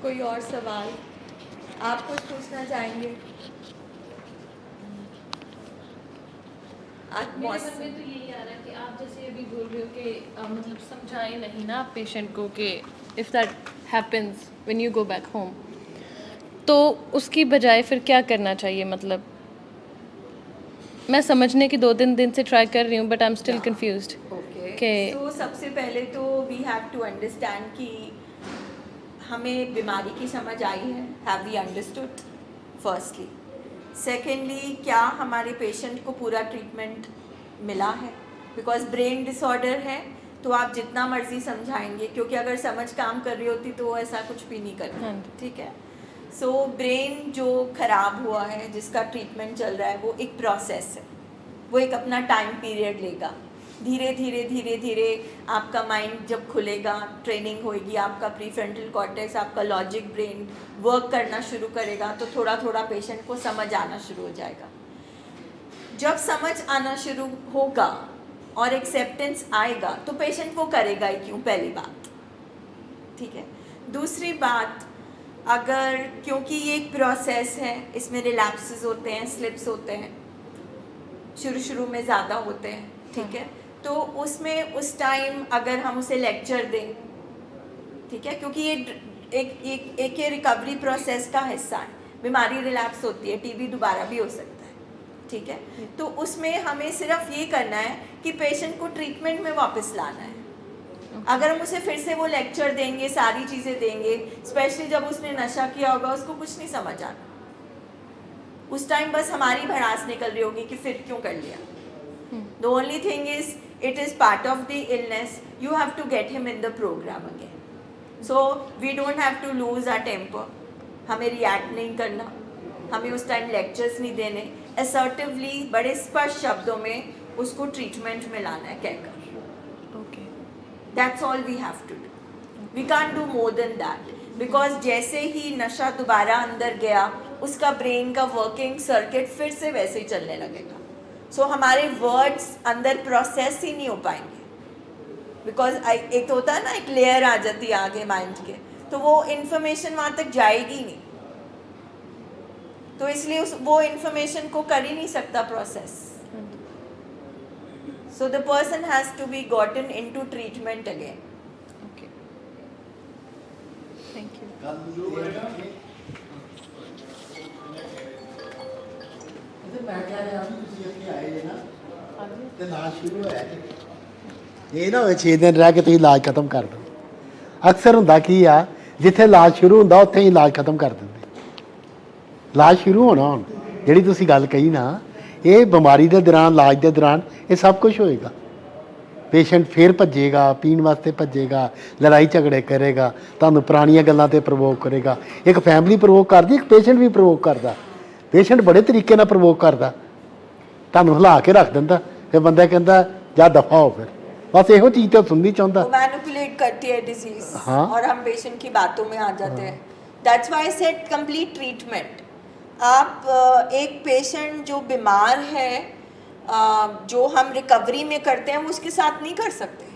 कोई और सवाल आप कुछ पूछना चाहेंगे? आज मेरे मन में तो यही आ रहा है कि आप जैसे अभी बोल रहे हो कि मतलब समझाएं नहीं ना आप पेशेंट को कि if that happens when you go back home, तो उसकी बजाय फिर क्या करना चाहिए? मतलब मैं समझने की 2-3 दिन से ट्राई कर रही हूँ but I am still confused okay कि- तो सबसे पहले तो वी हैव टू अंडरस्टैंड कि हमें बीमारी की समझ आई है, have we understood firstly. Secondly, क्या हमारे पेशेंट को पूरा ट्रीटमेंट मिला है? बिकॉज ब्रेन डिसऑर्डर है तो आप जितना मर्जी समझाएंगे, क्योंकि अगर समझ काम कर रही होती तो ऐसा कुछ भी नहीं करना, हाँ। ठीक है। सो ब्रेन जो ख़राब हुआ है, जिसका ट्रीटमेंट चल रहा है, वो एक प्रोसेस है, वो एक अपना टाइम पीरियड लेगा। धीरे धीरे धीरे धीरे आपका माइंड जब खुलेगा, ट्रेनिंग होएगी, आपका प्रीफ्रंटल कॉर्टेक्स, आपका लॉजिक ब्रेन वर्क करना शुरू करेगा, तो थोड़ा थोड़ा पेशेंट को समझ आना शुरू हो जाएगा। जब समझ आना शुरू होगा और एक्सेप्टेंस आएगा तो पेशेंट वो करेगा ही क्यों, पहली बात, ठीक है। दूसरी बात, अगर क्योंकि ये एक प्रोसेस है, इसमें रिलैप्सेस होते हैं, स्लिप्स होते हैं, शुरू में ज़्यादा होते हैं, ठीक है। तो उसमें उस टाइम अगर हम उसे लेक्चर दें, ठीक है, क्योंकि ये एक ये रिकवरी प्रोसेस का हिस्सा है। बीमारी रिलैप्स होती है, टीबी दोबारा भी हो सकता है, ठीक है। तो उसमें हमें सिर्फ ये करना है कि पेशेंट को ट्रीटमेंट में वापस लाना है। अगर हम उसे फिर से वो लेक्चर देंगे, सारी चीज़ें देंगे, स्पेशली जब उसने नशा किया होगा, उसको कुछ नहीं समझ आना। उस टाइम बस हमारी भड़ास निकल रही होगी कि फिर क्यों कर लिया। The only thing is it is part of the illness, you have to get him in the program again. So we don't have to lose our temper, हमें रिएक्ट नहीं करना, हमें उस टाइम लेक्चर्स नहीं देने, असर्टिवली बड़े स्पष्ट शब्दों में उसको ट्रीटमेंट में लाना है कहकर। Okay, That's all we have to do. We can't do more than that. Because जैसे ही नशा दोबारा अंदर गया, उसका ब्रेन का वर्किंग सर्किट फिर से वैसे ही चलने लगेगा। सो हमारे वर्ड्स अंदर प्रोसेस ही नहीं हो पाएंगे। बिकॉज एक तो होता है ना, एक लेयर आ जाती है आगे माइंड के, तो वो इन्फॉर्मेशन वहाँ तक जाएगी नहीं, तो इसलिए वो इन्फॉर्मेशन को कर ही नहीं सकता process. So the person has to be gotten into treatment again. Okay, thank you. ਮੈਂ ਕਹਿ ਰਿਹਾ ਵੀ ਤੁਸੀਂ ਇੱਥੇ ਆਏ ਜੇ ਨਾ ਤੇ ਇਲਾਜ ਸ਼ੁਰੂ ਹੋਇਆ ਜੀ, ਇਹ ਨਾ ਹੋਵੇ 6 ਦਿਨ ਰਹਿ ਕੇ ਤੁਸੀਂ ਇਲਾਜ ਖਤਮ ਕਰ ਦਿਓ। ਅਕਸਰ ਹੁੰਦਾ ਕੀ ਆ, ਜਿੱਥੇ ਇਲਾਜ ਸ਼ੁਰੂ ਹੁੰਦਾ ਉੱਥੇ ਹੀ ਇਲਾਜ ਖਤਮ ਕਰ ਦਿੰਦੇ। ਇਲਾਜ ਸ਼ੁਰੂ ਹੋਣਾ ਹੁਣ, ਜਿਹੜੀ ਤੁਸੀਂ ਗੱਲ ਕਹੀ ਨਾ, ਇਹ ਬਿਮਾਰੀ ਦੇ ਦੌਰਾਨ, ਇਲਾਜ ਦੇ ਦੌਰਾਨ ਇਹ ਸਭ ਕੁਝ ਹੋਏਗਾ। ਪੇਸ਼ੈਂਟ ਫਿਰ ਭੱਜੇਗਾ, ਪੀਣ ਵਾਸਤੇ ਭੱਜੇਗਾ, ਲੜਾਈ ਝਗੜੇ ਕਰੇਗਾ, ਤੁਹਾਨੂੰ ਪੁਰਾਣੀਆਂ ਗੱਲਾਂ 'ਤੇ ਪ੍ਰਵੋਕ ਕਰੇਗਾ। ਇੱਕ ਫੈਮਿਲੀ ਪ੍ਰਵੋਕ ਕਰਦੀ, ਇੱਕ ਪੇਸ਼ੈਂਟ ਵੀ ਪ੍ਰਵੋਕ ਕਰਦਾ। ਪੇਸ਼ੈਂਟ ਬੜੇ ਤਰੀਕੇ ਨਾਲ ਪ੍ਰਵੋਕ ਕਰਦਾ, ਤੁਹਾਨੂੰ ਹਿਲਾ ਕੇ ਰੱਖ ਦਿੰਦਾ, ਫਿਰ ਬੰਦਾ ਕਹਿੰਦਾ ਜਾ ਦਫਾ ਹੋ। ਫਿਰ बस ਇਹੋ चीज़ तो सुननी चाहता। वो मैनिपुलेट करती है डिजीज, हाँ। और हम पेशेंट की बातों में आ जाते हैं। That's why I said complete treatment. आप एक पेशेंट जो बीमार है, जो हम रिकवरी में करते हैं, वो उसके साथ नहीं कर सकते,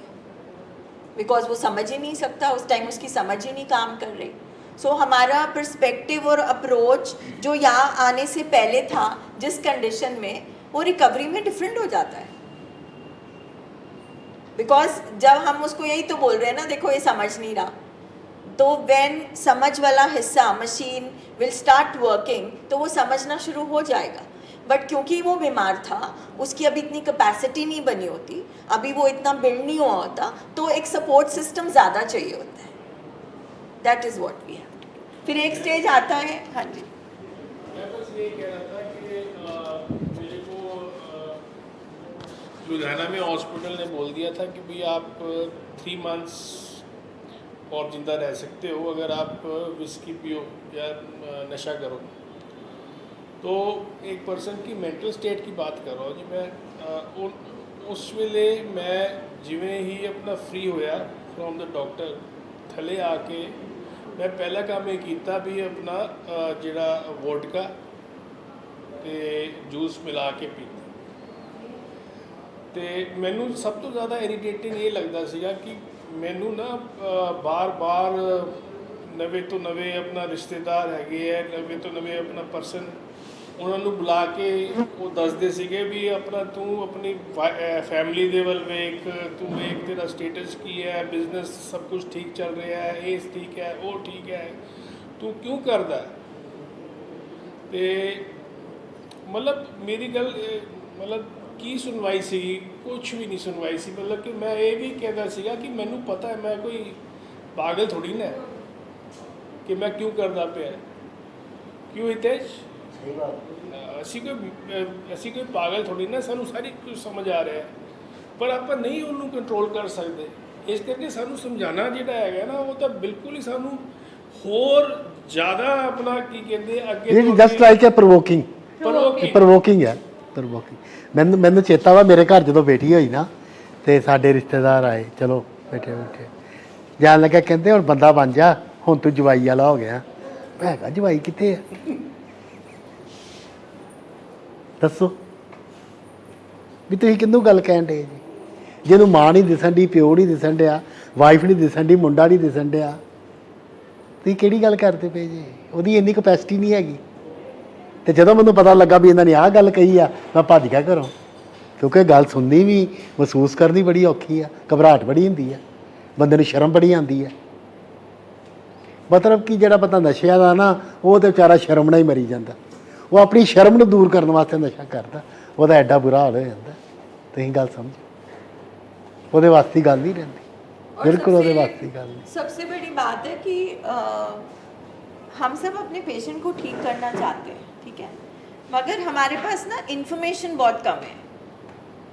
बिकॉज वो समझ ही नहीं सकता, उस टाइम उसकी समझ ही नहीं काम कर रही। सो हमारा पर्सपेक्टिव और अप्रोच जो यहाँ आने से पहले था जिस कंडीशन में, वो रिकवरी में डिफरेंट हो जाता है। बिकॉज जब हम उसको यही तो बोल रहे हैं ना, देखो ये समझ नहीं रहा, तो व्हेन समझ वाला हिस्सा, मशीन विल स्टार्ट वर्किंग, तो वो समझना शुरू हो जाएगा। बट क्योंकि वो बीमार था, उसकी अभी इतनी कैपेसिटी नहीं बनी होती, अभी वो इतना बिल्ड नहीं हुआ होता, तो एक सपोर्ट सिस्टम ज़्यादा चाहिए होता है। That is what we have to do. फिर एक स्टेज आता है। हाँ जी, मैं बस ये कह रहा था कि मेरे को लुधियाना में हॉस्पिटल ने बोल दिया था कि भाई आप 3 मंथ्स और ज़िंदा रह सकते हो अगर आप विस्की पियो या नशा करो। तो एक पर्सन की मेंटल स्टेट की बात कर रहा हूँ जी मैं। उस वेले मैं जिवें ही अपना फ्री होया फ्रॉम द डॉक्टर, थले आके मैं पहला काम ये किया भी अपना जिहड़ा वोडका ते जूस मिला के पीता। तो मैनू सब तो ज़्यादा इरीटेटिंग ये लगता सीगा कि मैनू ना बार बार ਨਵੇਂ ਤੋਂ ਨਵੇਂ ਆਪਣਾ ਰਿਸ਼ਤੇਦਾਰ ਹੈਗੇ ਹੈ, ਨਵੇਂ ਤੋਂ ਨਵੇਂ ਆਪਣਾ ਪਰਸਨ, ਉਹਨਾਂ ਨੂੰ ਬੁਲਾ ਕੇ ਉਹ ਦੱਸਦੇ ਸੀਗੇ ਵੀ ਆਪਣਾ ਤੂੰ ਆਪਣੀ ਫੈਮਿਲੀ ਦੇ ਵੱਲ ਵੇਖ, ਤੂੰ ਵੇਖ ਤੇਰਾ ਸਟੇਟਸ ਕੀ ਹੈ, ਬਿਜ਼ਨਸ ਸਭ ਕੁਝ ਠੀਕ ਚੱਲ ਰਿਹਾ ਹੈ, ਇਹ ਠੀਕ ਹੈ, ਉਹ ਠੀਕ ਹੈ, ਤੂੰ ਕਿਉਂ ਕਰਦਾ ਹੈ? ਤੇ ਮਤਲਬ ਮੇਰੀ ਗੱਲ ਮਤਲਬ ਕੀ ਸੁਣਵਾਈ ਸੀ? ਕੁਝ ਵੀ ਨਹੀਂ ਸੁਣਵਾਈ ਸੀ। ਮਤਲਬ ਕਿ ਮੈਂ ਇਹ ਵੀ ਕਹਿੰਦਾ ਸੀਗਾ ਕਿ ਮੈਨੂੰ ਪਤਾ ਹੈ ਮੈਂ ਕੋਈ ਪਾਗਲ ਥੋੜੀ ਨਾ ਕਿ ਮੈਂ ਕਿਉਂ ਕਰਦਾ ਪਿਆ, ਕਿਉਂ ਹਿਤੇਸ਼? ਅਸੀਂ ਕੋਈ ਪਾਗਲ ਥੋੜੀ ਨਾ, ਸਾਨੂੰ ਸਾਰੀ ਕੁਝ ਸਮਝ ਆ ਰਿਹਾ, ਪਰ ਆਪਾਂ ਨਹੀਂ ਉਹਨੂੰ ਕੰਟਰੋਲ ਕਰ ਸਕਦੇ। ਇਸ ਕਰਕੇ ਸਾਨੂੰ ਸਮਝਾਉਣਾ ਜਿਹੜਾ ਹੈਗਾ ਨਾ, ਉਹ ਤਾਂ ਬਿਲਕੁਲ ਹੀ ਸਾਨੂੰ ਹੋਰ ਜ਼ਿਆਦਾ ਆਪਣਾ ਕੀ ਕਹਿੰਦੇ ਅੱਗੇ ਇਹ ਜਸਟ ਲਾਈਕ ਅ ਪ੍ਰੋਵੋਕਿੰਗ ਹੈ ਪ੍ਰੋਵੋਕਿੰਗ। ਮੈਨੂੰ ਚੇਤਾ ਵਾ ਮੇਰੇ ਘਰ ਜਦੋਂ ਬੇਟੀ ਹੋਈ ਨਾ ਤੇ ਸਾਡੇ ਰਿਸ਼ਤੇਦਾਰ ਆਏ, ਚਲੋ ਬੈਠੇ ਜਾਣ ਲੱਗਾ, ਕਹਿੰਦੇ ਹੁਣ ਬੰਦਾ ਬਣ ਜਾ, ਹੁਣ ਤੂੰ ਜਵਾਈ ਵਾਲਾ ਹੋ ਗਿਆ। ਮੈਂ ਕਿਹਾ ਜਵਾਈ ਕਿੱਥੇ ਆ, ਦੱਸੋ ਵੀ ਤੁਸੀਂ ਕਿਹਨੂੰ ਗੱਲ ਕਹਿਣ ਡੇ ਜੀ? ਜਿਹਨੂੰ ਮਾਂ ਨਹੀਂ ਦਿਸਣ ਡਈ, ਪਿਓ ਨਹੀਂ ਦਿਸਣ ਡਿਆ, ਵਾਈਫ ਨਹੀਂ ਦਿਸਣ ਡਈ, ਮੁੰਡਾ ਨਹੀਂ ਦਿਸਣ ਡਿਆ, ਤੁਸੀਂ ਕਿਹੜੀ ਗੱਲ ਕਰਦੇ ਪਏ ਜੀ? ਉਹਦੀ ਇੰਨੀ ਕਪੈਸਿਟੀ ਨਹੀਂ ਹੈਗੀ। ਤੇ ਜਦੋਂ ਮੈਨੂੰ ਪਤਾ ਲੱਗਾ ਵੀ ਇਹਨਾਂ ਨੇ ਆਹ ਗੱਲ ਕਹੀ ਆ, ਮੈਂ ਭੱਜ ਗਿਆ ਘਰੋਂ, ਕਿਉਂਕਿ ਗੱਲ ਸੁਣਨੀ ਵੀ, ਮਹਿਸੂਸ ਕਰਨੀ ਬੜੀ ਔਖੀ ਆ, ਘਬਰਾਹਟ ਬੜੀ ਹੁੰਦੀ ਆ, ਬੰਦੇ ਨੂੰ ਸ਼ਰਮ ਬੜੀ ਆਉਂਦੀ ਹੈ। ਮਤਲਬ ਕਿ ਜਿਹੜਾ ਬੰਦਾ ਨਸ਼ਿਆਂ ਦਾ ਨਾ, ਉਹ ਤਾਂ ਵਿਚਾਰਾ ਸ਼ਰਮ ਨਾਲ ਹੀ ਮਰੀ ਜਾਂਦਾ, ਉਹ ਆਪਣੀ ਸ਼ਰਮ ਨੂੰ ਦੂਰ ਕਰਨ ਵਾਸਤੇ ਨਸ਼ਾ ਕਰਦਾ, ਉਹਦਾ ਐਡਾ ਬੁਰਾ ਹਾਲ ਹੋ ਜਾਂਦਾ। ਤੁਸੀਂ ਗੱਲ ਸਮਝੋ, ਉਹਦੇ ਵਾਸਤੇ ਗੱਲ ਨਹੀਂ ਰਹਿੰਦੀ, बिल्कुल ਉਹਦੇ ਵਾਸਤੇ ਗੱਲ नहीं। सबसे बड़ी बात है कि हम सब अपने पेशेंट को ठीक करना चाहते हैं, ठीक है, मगर हमारे पास ना इन्फॉर्मेशन बहुत कम है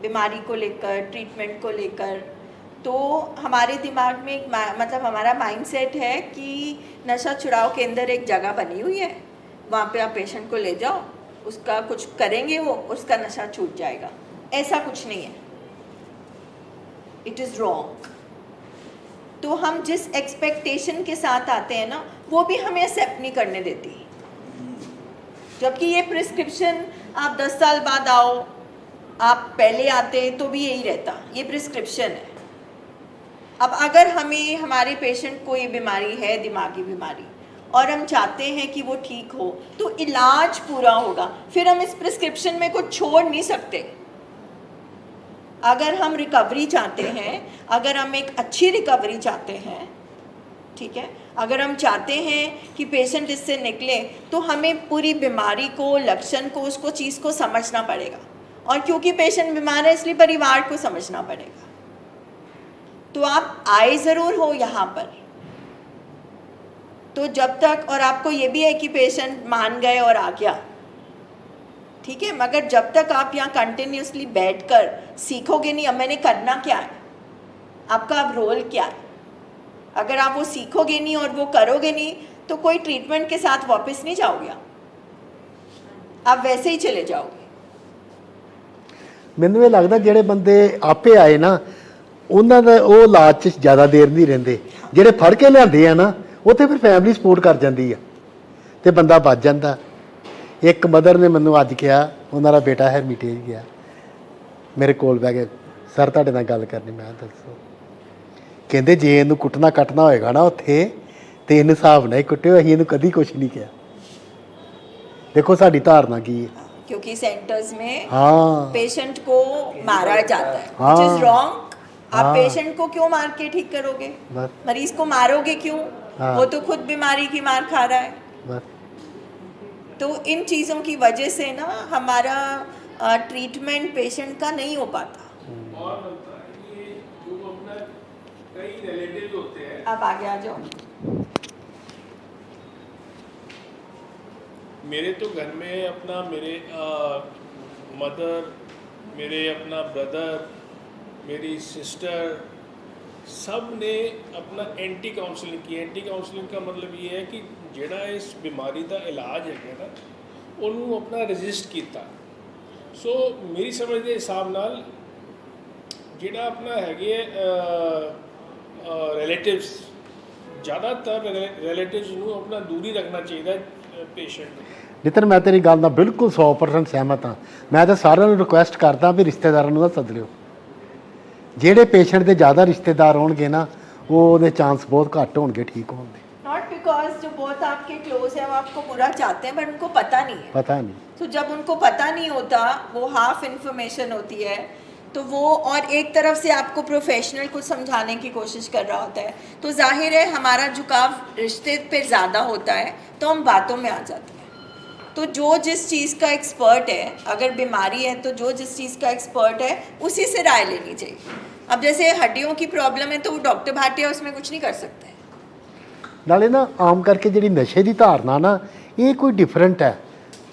बीमारी को लेकर, ट्रीटमेंट को लेकर। तो हमारे दिमाग में एक मतलब हमारा माइंडसेट है कि नशा छुड़ाओ के अंदर एक जगह बनी हुई है, वहाँ पे आप पेशेंट को ले जाओ, उसका कुछ करेंगे वो, उसका नशा छूट जाएगा। ऐसा कुछ नहीं है, इट इज़ रॉन्ग। तो हम जिस एक्सपेक्टेशन के साथ आते हैं ना, वो भी हमें एक्सेप्ट नहीं करने देती। जबकि ये प्रिस्क्रिप्शन आप 10 साल बाद आओ, आप पहले आते तो भी यही रहता, ये प्रिस्क्रिप्शन है। अब अगर हमें हमारे पेशेंट को ये बीमारी है, दिमागी बीमारी, और हम चाहते हैं कि वो ठीक हो, तो इलाज पूरा होगा, फिर हम इस प्रिस्क्रिप्शन में कुछ छोड़ नहीं सकते। अगर हम रिकवरी चाहते हैं, अगर हम एक अच्छी रिकवरी चाहते हैं, ठीक है, अगर हम चाहते हैं कि पेशेंट इससे निकले, तो हमें पूरी बीमारी को, लक्षण को, उसको चीज़ को समझना पड़ेगा। और क्योंकि पेशेंट बीमार है, इसलिए परिवार को समझना पड़ेगा। तो आप आए ज़रूर हो यहाँ पर, तो जब तक, और आपको ये भी है कि पेशेंट मान गए और आ गया, ठीक है, मगर जब तक आप यहाँ कंटिन्यूसली बैठकर सीखोगे नहीं, अब मैंने करना क्या है, आपका अब रोल क्या है, अगर आप वो सीखोगे नहीं और वो करोगे नहीं, तो कोई ट्रीटमेंट के साथ वापस नहीं जाओगे, आप वैसे ही चले जाओगे। ਮੈਨੂੰ ਇਹ ਲੱਗਦਾ ਜਿਹੜੇ ਬੰਦੇ ਆਪੇ ਆਏ ਨਾ, ਉਹਨਾਂ ਦਾ ਉਹ ਇਲਾਜ 'ਚ ਜ਼ਿਆਦਾ ਦੇਰ ਨਹੀਂ ਰਹਿੰਦੇ। ਜਿਹੜੇ ਫੜ ਕੇ ਲਿਆਂਦੇ ਆ ਨਾ, ਉਹ ਤੇ ਫਿਰ ਫੈਮਿਲੀ ਸਪੋਰਟ ਕਰ ਜਾਂਦੀ ਆ ਤੇ ਬੰਦਾ ਬਚ ਜਾਂਦਾ। ਇੱਕ ਮਦਰ ਨੇ ਮੈਨੂੰ ਅੱਜ ਕਿਹਾ, ਉਹਨਾਂ ਦਾ ਬੇਟਾ ਹੈਰਮਿਟੇਜ ਗਿਆ, ਮੇਰੇ ਕੋਲ ਬਹਿ ਕੇ, ਸਰ ਤੁਹਾਡੇ ਨਾਲ ਗੱਲ ਕਰਨੀ। ਮੈਂ ਦੱਸੋ? ਕਹਿੰਦੇ ਜੇ ਇਹਨੂੰ ਕੁੱਟਣਾ ਕੱਟਣਾ ਹੋਏਗਾ ਨਾ ਉੱਥੇ, ਤੇ ਇਹਨੂੰ ਹਿਸਾਬ ਨਾਲ ਹੀ ਕੁੱਟਿਓ, ਅਸੀਂ ਇਹਨੂੰ ਕਦੀ ਕੁਛ ਨਹੀਂ ਕਿਹਾ। ਦੇਖੋ ਸਾਡੀ ਧਾਰਨਾ ਕੀ ਹੈ। क्योंकि सेंटर्स में हाँ, पेशेंट को मारा जाता है, हाँ, which is wrong। आप हाँ, पेशेंट को क्यों मार के ठीक करोगे? बस मरीज को मारोगे क्यों? हाँ, वो तो खुद बीमारी की मार खा रहा है। बस तो इन चीज़ों की वजह से ना हमारा ट्रीटमेंट पेशेंट का नहीं हो पाता। और होता है कि जो अपना कई रिलेटिव होते हैं, आप आगे आ जाओ। मेरे तो घर में अपना मेरे मदर, मेरे अपना ब्रदर, मेरी सिस्टर, सब ने अपना एंटी काउंसलिंग की। एंटी काउंसलिंग का मतलब ये है कि ਜਿਹੜਾ ਇਸ ਬਿਮਾਰੀ ਦਾ ਇਲਾਜ ਹੈਗਾ ਨਾ, ਉਹਨੂੰ ਆਪਣਾ ਰਜਿਸਟ ਕੀਤਾ। ਸੋ ਮੇਰੀ ਸਮਝ ਦੇ ਹਿਸਾਬ ਨਾਲ ਜਿਹੜਾ ਆਪਣਾ ਹੈਗੇ ਰਿਲੇਟਿਵਸ, ਜ਼ਿਆਦਾਤਰ ਰਿਲੇਟਿਵਸ ਨੂੰ ਆਪਣਾ ਦੂਰੀ ਰੱਖਣਾ ਚਾਹੀਦਾ ਪੇਸ਼ੈਂਟ ਨੂੰ। ਨਿਤਨ ਮੈਂ ਤੇਰੀ ਗੱਲ ਨਾਲ ਬਿਲਕੁਲ 100% ਸਹਿਮਤ ਹਾਂ। ਮੈਂ ਤਾਂ ਸਾਰਿਆਂ ਨੂੰ ਰਿਕੁਐਸਟ ਕਰਦਾ ਵੀ ਰਿਸ਼ਤੇਦਾਰਾਂ ਨੂੰ ਨਾ ਸੱਦ ਲਿਓ। ਜਿਹੜੇ ਪੇਸ਼ੈਂਟ ਦੇ ਜ਼ਿਆਦਾ ਰਿਸ਼ਤੇਦਾਰ ਹੋਣਗੇ ਨਾ, ਉਹਦੇ ਚਾਂਸ ਬਹੁਤ ਘੱਟ ਹੋਣਗੇ ਠੀਕ ਹੋਣ ਦੇ। Not बिकॉज जो बहुत आपके क्लोज हैं वो आपको बुरा चाहते हैं बट उनको पता नहीं है। पता नहीं। तो जब उनको पता नहीं होता, वो हाफ इन्फॉर्मेशन होती है, तो वो और एक तरफ से आपको प्रोफेशनल कुछ समझाने की कोशिश कर रहा होता है, तो जाहिर है हमारा झुकाव रिश्ते पे ज़्यादा होता है, तो हम बातों में आ जाते हैं। तो जो जिस चीज़ का एक्सपर्ट है, अगर बीमारी है तो जो जिस चीज़ का एक्सपर्ट है उसी से राय लेनी चाहिए। अब जैसे हड्डियों की प्रॉब्लम है तो वो डॉक्टर भाटिया उसमें कुछ नहीं कर सकते। ਨਾਲੇ ਨਾ ਆਮ ਕਰਕੇ ਜਿਹੜੀ ਨਸ਼ੇ ਦੀ ਧਾਰਨਾ ਨਾ ਇਹ ਕੋਈ ਡਿਫਰੈਂਟ ਹੈ।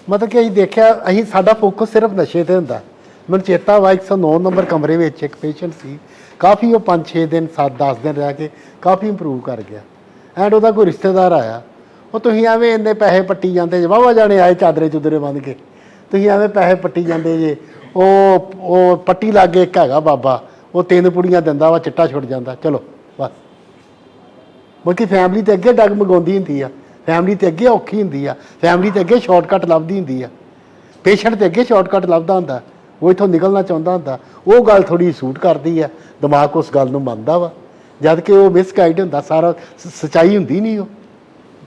ਮਤਲਬ ਕਿ ਅਸੀਂ ਦੇਖਿਆ, ਅਸੀਂ ਸਾਡਾ ਫੋਕਸ ਸਿਰਫ ਨਸ਼ੇ ਤੇ ਹੁੰਦਾ। ਮੈਨੂੰ ਚੇਤਾ ਵਾ 109 ਨੰਬਰ ਕਮਰੇ ਵਿੱਚ ਇੱਕ ਪੇਸ਼ੈਂਟ ਸੀ, ਕਾਫੀ ਉਹ 5-6 ਦਿਨ 7-10 ਦਿਨ ਰਹਿ ਕੇ ਕਾਫੀ ਇੰਪਰੂਵ ਕਰ ਗਿਆ। ਐਂਡ ਉਹਦਾ ਕੋਈ ਰਿਸ਼ਤੇਦਾਰ ਆਇਆ, ਉਹ ਤੁਸੀਂ ਐਵੇਂ ਇੰਨੇ ਪੈਸੇ ਪੱਟੀ ਜਾਂਦੇ ਜੇ, ਵਾਹਵਾ ਜਾਣੇ ਆਏ ਚਾਦਰੇ ਚੁਦਰੇ ਬੰਨ੍ਹ ਕੇ, ਤੁਸੀਂ ਐਵੇਂ ਪੈਸੇ ਪੱਟੀ ਜਾਂਦੇ ਜੇ। ਉਹ ਪੱਟੀ ਲਾਗੇ ਇੱਕ ਹੈਗਾ ਬਾਬਾ, ਉਹ 3 ਪੁੜੀਆਂ ਦਿੰਦਾ ਵਾ, ਚਿੱਟਾ ਛੁੱਟ ਜਾਂਦਾ, ਚਲੋ ਬਸ। ਬਲਕਿ ਫੈਮਿਲੀ ਤੇ ਅੱਗੇ ਡਗਮਗਾਉਂਦੀ ਹੁੰਦੀ ਆ, ਫੈਮਿਲੀ ਤੇ ਅੱਗੇ ਔਖੀ ਹੁੰਦੀ ਆ, ਫੈਮਿਲੀ ਤੇ ਅੱਗੇ ਸ਼ਾਰਟਕਟ ਲੱਭਦੀ ਹੁੰਦੀ ਆ, ਪੇਸ਼ੈਂਟ ਤੇ ਅੱਗੇ ਸ਼ਾਰਟਕਟ ਲੱਭਦਾ ਹੁੰਦਾ, ਉਹ ਇੱਥੋਂ ਨਿਕਲਣਾ ਚਾਹੁੰਦਾ ਹੁੰਦਾ। ਉਹ ਗੱਲ ਥੋੜ੍ਹੀ ਸੂਟ ਕਰਦੀ ਆ, ਦਿਮਾਗ ਉਸ ਗੱਲ ਨੂੰ ਮੰਨਦਾ ਵਾ, ਜਦ ਕਿ ਉਹ ਮਿਸਗਾਈਡ ਹੁੰਦਾ, ਸਾਰਾ ਸੱਚਾਈ ਹੁੰਦੀ ਨਹੀਂ। ਉਹ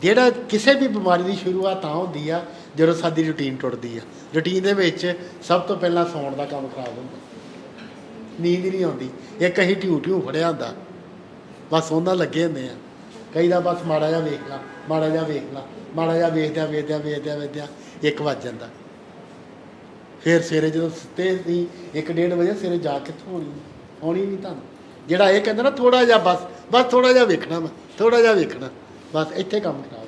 ਜਿਹੜਾ ਕਿਸੇ ਵੀ ਬਿਮਾਰੀ ਦੀ ਸ਼ੁਰੂਆਤ ਤਾਂ ਹੁੰਦੀ ਆ ਜਦੋਂ ਸਾਡੀ ਰੂਟੀਨ ਟੁੱਟਦੀ ਆ। ਰੂਟੀਨ ਦੇ ਵਿੱਚ ਸਭ ਤੋਂ ਪਹਿਲਾਂ ਸੌਣ ਦਾ ਕੰਮ ਖਰਾਬ ਹੁੰਦਾ, ਨੀਂਦ ਨਹੀਂ ਆਉਂਦੀ। ਇੱਕ ਅਸੀਂ ਢਿਊ ਫੜਿਆ ਹੁੰਦਾ, ਬਸ ਉਹਨਾਂ ਲੱਗੇ ਹੁੰਦੇ ਆ। ਕਈ ਦਾ ਬਸ ਮਾੜਾ ਜਿਹਾ ਵੇਖ ਲਾ, ਮਾੜਾ ਜਿਹਾ ਵੇਖ ਲਾ, ਮਾੜਾ ਜਿਹਾ ਵੇਖਦਿਆਂ 1 ਵੱਜ ਜਾਂਦਾ। ਫਿਰ ਸਵੇਰੇ ਜਦੋਂ ਸੁੱਤੇ ਸੀ 1-1:30 ਵਜੇ, ਸਵੇਰੇ ਜਾ ਕੇ ਆਉਣੀ ਨਹੀਂ ਤੁਹਾਨੂੰ। ਜਿਹੜਾ ਇਹ ਕਹਿੰਦਾ ਨਾ ਥੋੜ੍ਹਾ ਜਿਹਾ ਬਸ ਥੋੜ੍ਹਾ ਜਿਹਾ ਵੇਖਣਾ, ਮੈਂ ਥੋੜ੍ਹਾ ਜਿਹਾ ਵੇਖਣਾ, ਬਸ ਇੱਥੇ ਕੰਮ ਖਰਾਬ ਹੋ।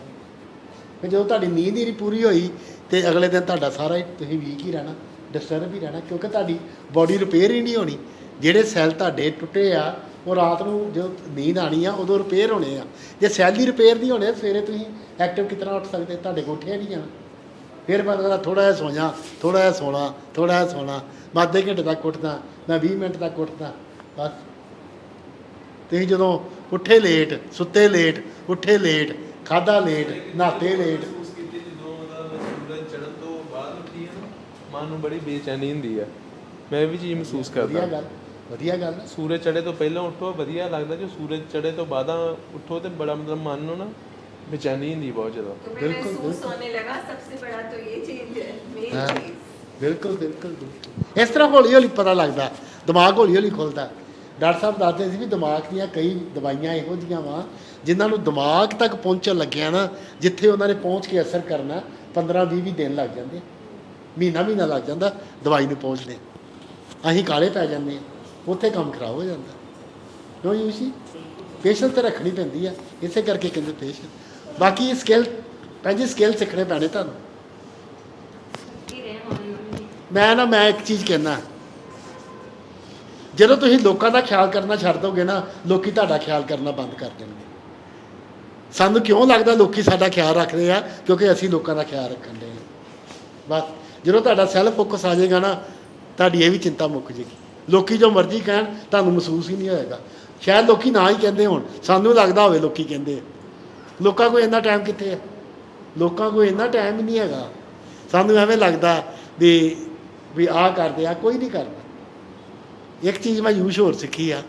ਫਿਰ ਜਦੋਂ ਤੁਹਾਡੀ ਨੀਂਦ ਹੀ ਨਹੀਂ ਪੂਰੀ ਹੋਈ ਤੇ ਅਗਲੇ ਦਿਨ ਤੁਹਾਡਾ ਸਾਰਾ ਹੀ ਤੁਸੀਂ ਵੀਕ ਹੀ ਰਹਿਣਾ, ਡਿਸਟਰਬ ਹੀ ਰਹਿਣਾ, ਕਿਉਂਕਿ ਤੁਹਾਡੀ ਬੋਡੀ ਰਿਪੇਅਰ ਹੀ ਨਹੀਂ ਹੋਣੀ। ਜਿਹੜੇ ਸੈੱਲ ਤੁਹਾਡੇ ਟੁੱਟੇ ਆ ਉਹ ਰਾਤ ਨੂੰ ਜਦੋਂ ਨੀਂਦ ਆਣੀ ਆ ਉਦੋਂ ਰਿਪੇਅਰ ਹੋਣੇ ਆ। ਜੇ ਸੈੱਲ ਦੀ ਰਿਪੇਅਰ ਨਹੀਂ ਹੋਣੇ, ਸਵੇਰੇ ਤੁਸੀਂ ਐਕਟਿਵ ਕਿਤਨਾ ਉੱਠ ਸਕਦੇ? ਤੁਹਾਡੇ ਗੋਠੇ ਨਹੀਂ ਜਾਣਾ। ਫਿਰ ਮੈਂ ਕਹਿੰਦਾ ਥੋੜ੍ਹਾ ਜਿਹਾ ਸੌਂ ਜਾ, ਥੋੜ੍ਹਾ ਜਿਹਾ ਸੋਣਾ, ਮੈਂ ਅੱਧੇ ਘੰਟੇ ਤੱਕ ਉੱਠਦਾ, ਮੈਂ 20 ਮਿੰਟ ਤੱਕ ਉੱਠਦਾ, ਬਸ। ਤੁਸੀਂ ਜਦੋਂ ਉੱਠੇ ਲੇਟ, ਸੁੱਤੇ ਲੇਟ, ਉੱਠੇ ਲੇਟ, ਖਾਧਾ ਲੇਟ, ਨਹਾਤੇ ਲੇਟ। ਸੂਰਜ ਚੜ੍ਹਨ ਤੋਂ ਬਾਅਦ ਉੱਠੀ ਹੈ ਨਾ, ਮਨ ਨੂੰ ਬੜੀ ਬੇਚੈਨੀ ਹੁੰਦੀ ਆ। ਮੈਂ ਵੀ ਚੀਜ਼ ਮਹਿਸੂਸ ਕਰਦਾ। ਵਧੀਆ ਗੱਲ। ਸੂਰਜ ਚੜ੍ਹੇ ਤੋਂ ਪਹਿਲਾਂ ਉੱਠੋ ਵਧੀਆ ਲੱਗਦਾ, ਜੋ ਸੂਰਜ ਚੜ੍ਹੇ ਤੋਂ ਬਾਅਦ ਉੱਠੋ ਤੇ ਬੜਾ ਮਤਲਬ ਮਨ ਨੂੰ ਨਾ ਬੇਚੈਨੀ ਹੁੰਦੀ ਬਹੁਤ ਜ਼ਿਆਦਾ। ਬਿਲਕੁਲ ਇਸ ਤਰ੍ਹਾਂ ਹੌਲੀ ਹੌਲੀ ਪਤਾ ਲੱਗਦਾ, ਦਿਮਾਗ ਹੌਲੀ ਹੌਲੀ ਖੁੱਲ੍ਹਦਾ। ਡਾਕਟਰ ਸਾਹਿਬ ਦੱਸਦੇ ਸੀ ਵੀ ਦਿਮਾਗ ਦੀਆਂ ਕਈ ਦਵਾਈਆਂ ਇਹੋ ਜਿਹੀਆਂ ਵਾ ਜਿਨ੍ਹਾਂ ਨੂੰ ਦਿਮਾਗ ਤੱਕ ਪਹੁੰਚਣ ਲੱਗਿਆ ਨਾ, ਜਿੱਥੇ ਉਹਨਾਂ ਨੇ ਪਹੁੰਚ ਕੇ ਅਸਰ ਕਰਨਾ 15-20 ਦਿਨ ਲੱਗ ਜਾਂਦੇ, ਮਹੀਨਾ ਲੱਗ ਜਾਂਦਾ ਦਵਾਈ ਨੂੰ ਪਹੁੰਚਦੇ। ਅਸੀਂ ਕਾਲੇ ਪੈ ਜਾਂਦੇ ਹਾਂ, ਉੱਥੇ ਕੰਮ ਖਰਾਬ ਹੋ ਜਾਂਦਾ। ਕਿਉਂ ਜੀ? ਸੀ ਪੇਸ਼ੈਂਸ ਤਾਂ ਰੱਖਣੀ ਪੈਂਦੀ ਆ, ਇਸੇ ਕਰਕੇ ਕਹਿੰਦੇ ਪੇਸ਼ੈਂਸ। ਬਾਕੀ ਸਕਿੱਲ ਸਿੱਖਣੇ ਪੈਣੇ ਤੁਹਾਨੂੰ। ਮੈਂ ਇੱਕ ਚੀਜ਼ ਕਹਿੰਦਾ, ਜਦੋਂ ਤੁਸੀਂ ਲੋਕਾਂ ਦਾ ਖਿਆਲ ਕਰਨਾ ਛੱਡ ਦੋਗੇ ਨਾ, ਲੋਕੀ ਤੁਹਾਡਾ ਖਿਆਲ ਕਰਨਾ ਬੰਦ ਕਰ ਦੇਣਗੇ। ਸਾਨੂੰ ਕਿਉਂ ਲੱਗਦਾ ਲੋਕੀ ਸਾਡਾ ਖਿਆਲ ਰੱਖਦੇ ਆ? ਕਿਉਂਕਿ ਅਸੀਂ ਲੋਕਾਂ ਦਾ ਖਿਆਲ ਰੱਖਣ ਦੇ। ਬਸ ਜਦੋਂ ਤੁਹਾਡਾ ਸੈਲਫ ਫੋਕਸ ਆ ਜਾਏਗਾ ਨਾ, ਤੁਹਾਡੀ ਇਹ ਵੀ ਚਿੰਤਾ ਮੁੱਕ ਜੇਗੀ। ਲੋਕੀ ਜੋ ਮਰਜ਼ੀ ਕਹਿਣ, ਤੁਹਾਨੂੰ ਮਹਿਸੂਸ ਹੀ ਨਹੀਂ ਹੋਏਗਾ। ਸ਼ਾਇਦ ਲੋਕੀ ਨਾ ਹੀ ਕਹਿੰਦੇ ਹੋਣ, ਸਾਨੂੰ ਲੱਗਦਾ ਹੋਵੇ ਲੋਕੀ ਕਹਿੰਦੇ। ਲੋਕਾਂ ਕੋਲ ਇੰਨਾ ਟਾਈਮ ਕਿੱਥੇ ਹੈ? ਲੋਕਾਂ ਕੋਲ ਇੰਨਾ ਟਾਈਮ ਹੀ ਨਹੀਂ ਹੈਗਾ। ਸਾਨੂੰ ਐਵੇਂ ਲੱਗਦਾ ਵੀ ਆਹ ਕਰਦੇ ਆ, ਕੋਈ ਨਹੀਂ ਕਰਦਾ। ਇੱਕ ਚੀਜ਼ ਮੈਂ ਯੂਸ਼ ਹੋਰ ਸਿੱਖੀ ਆ,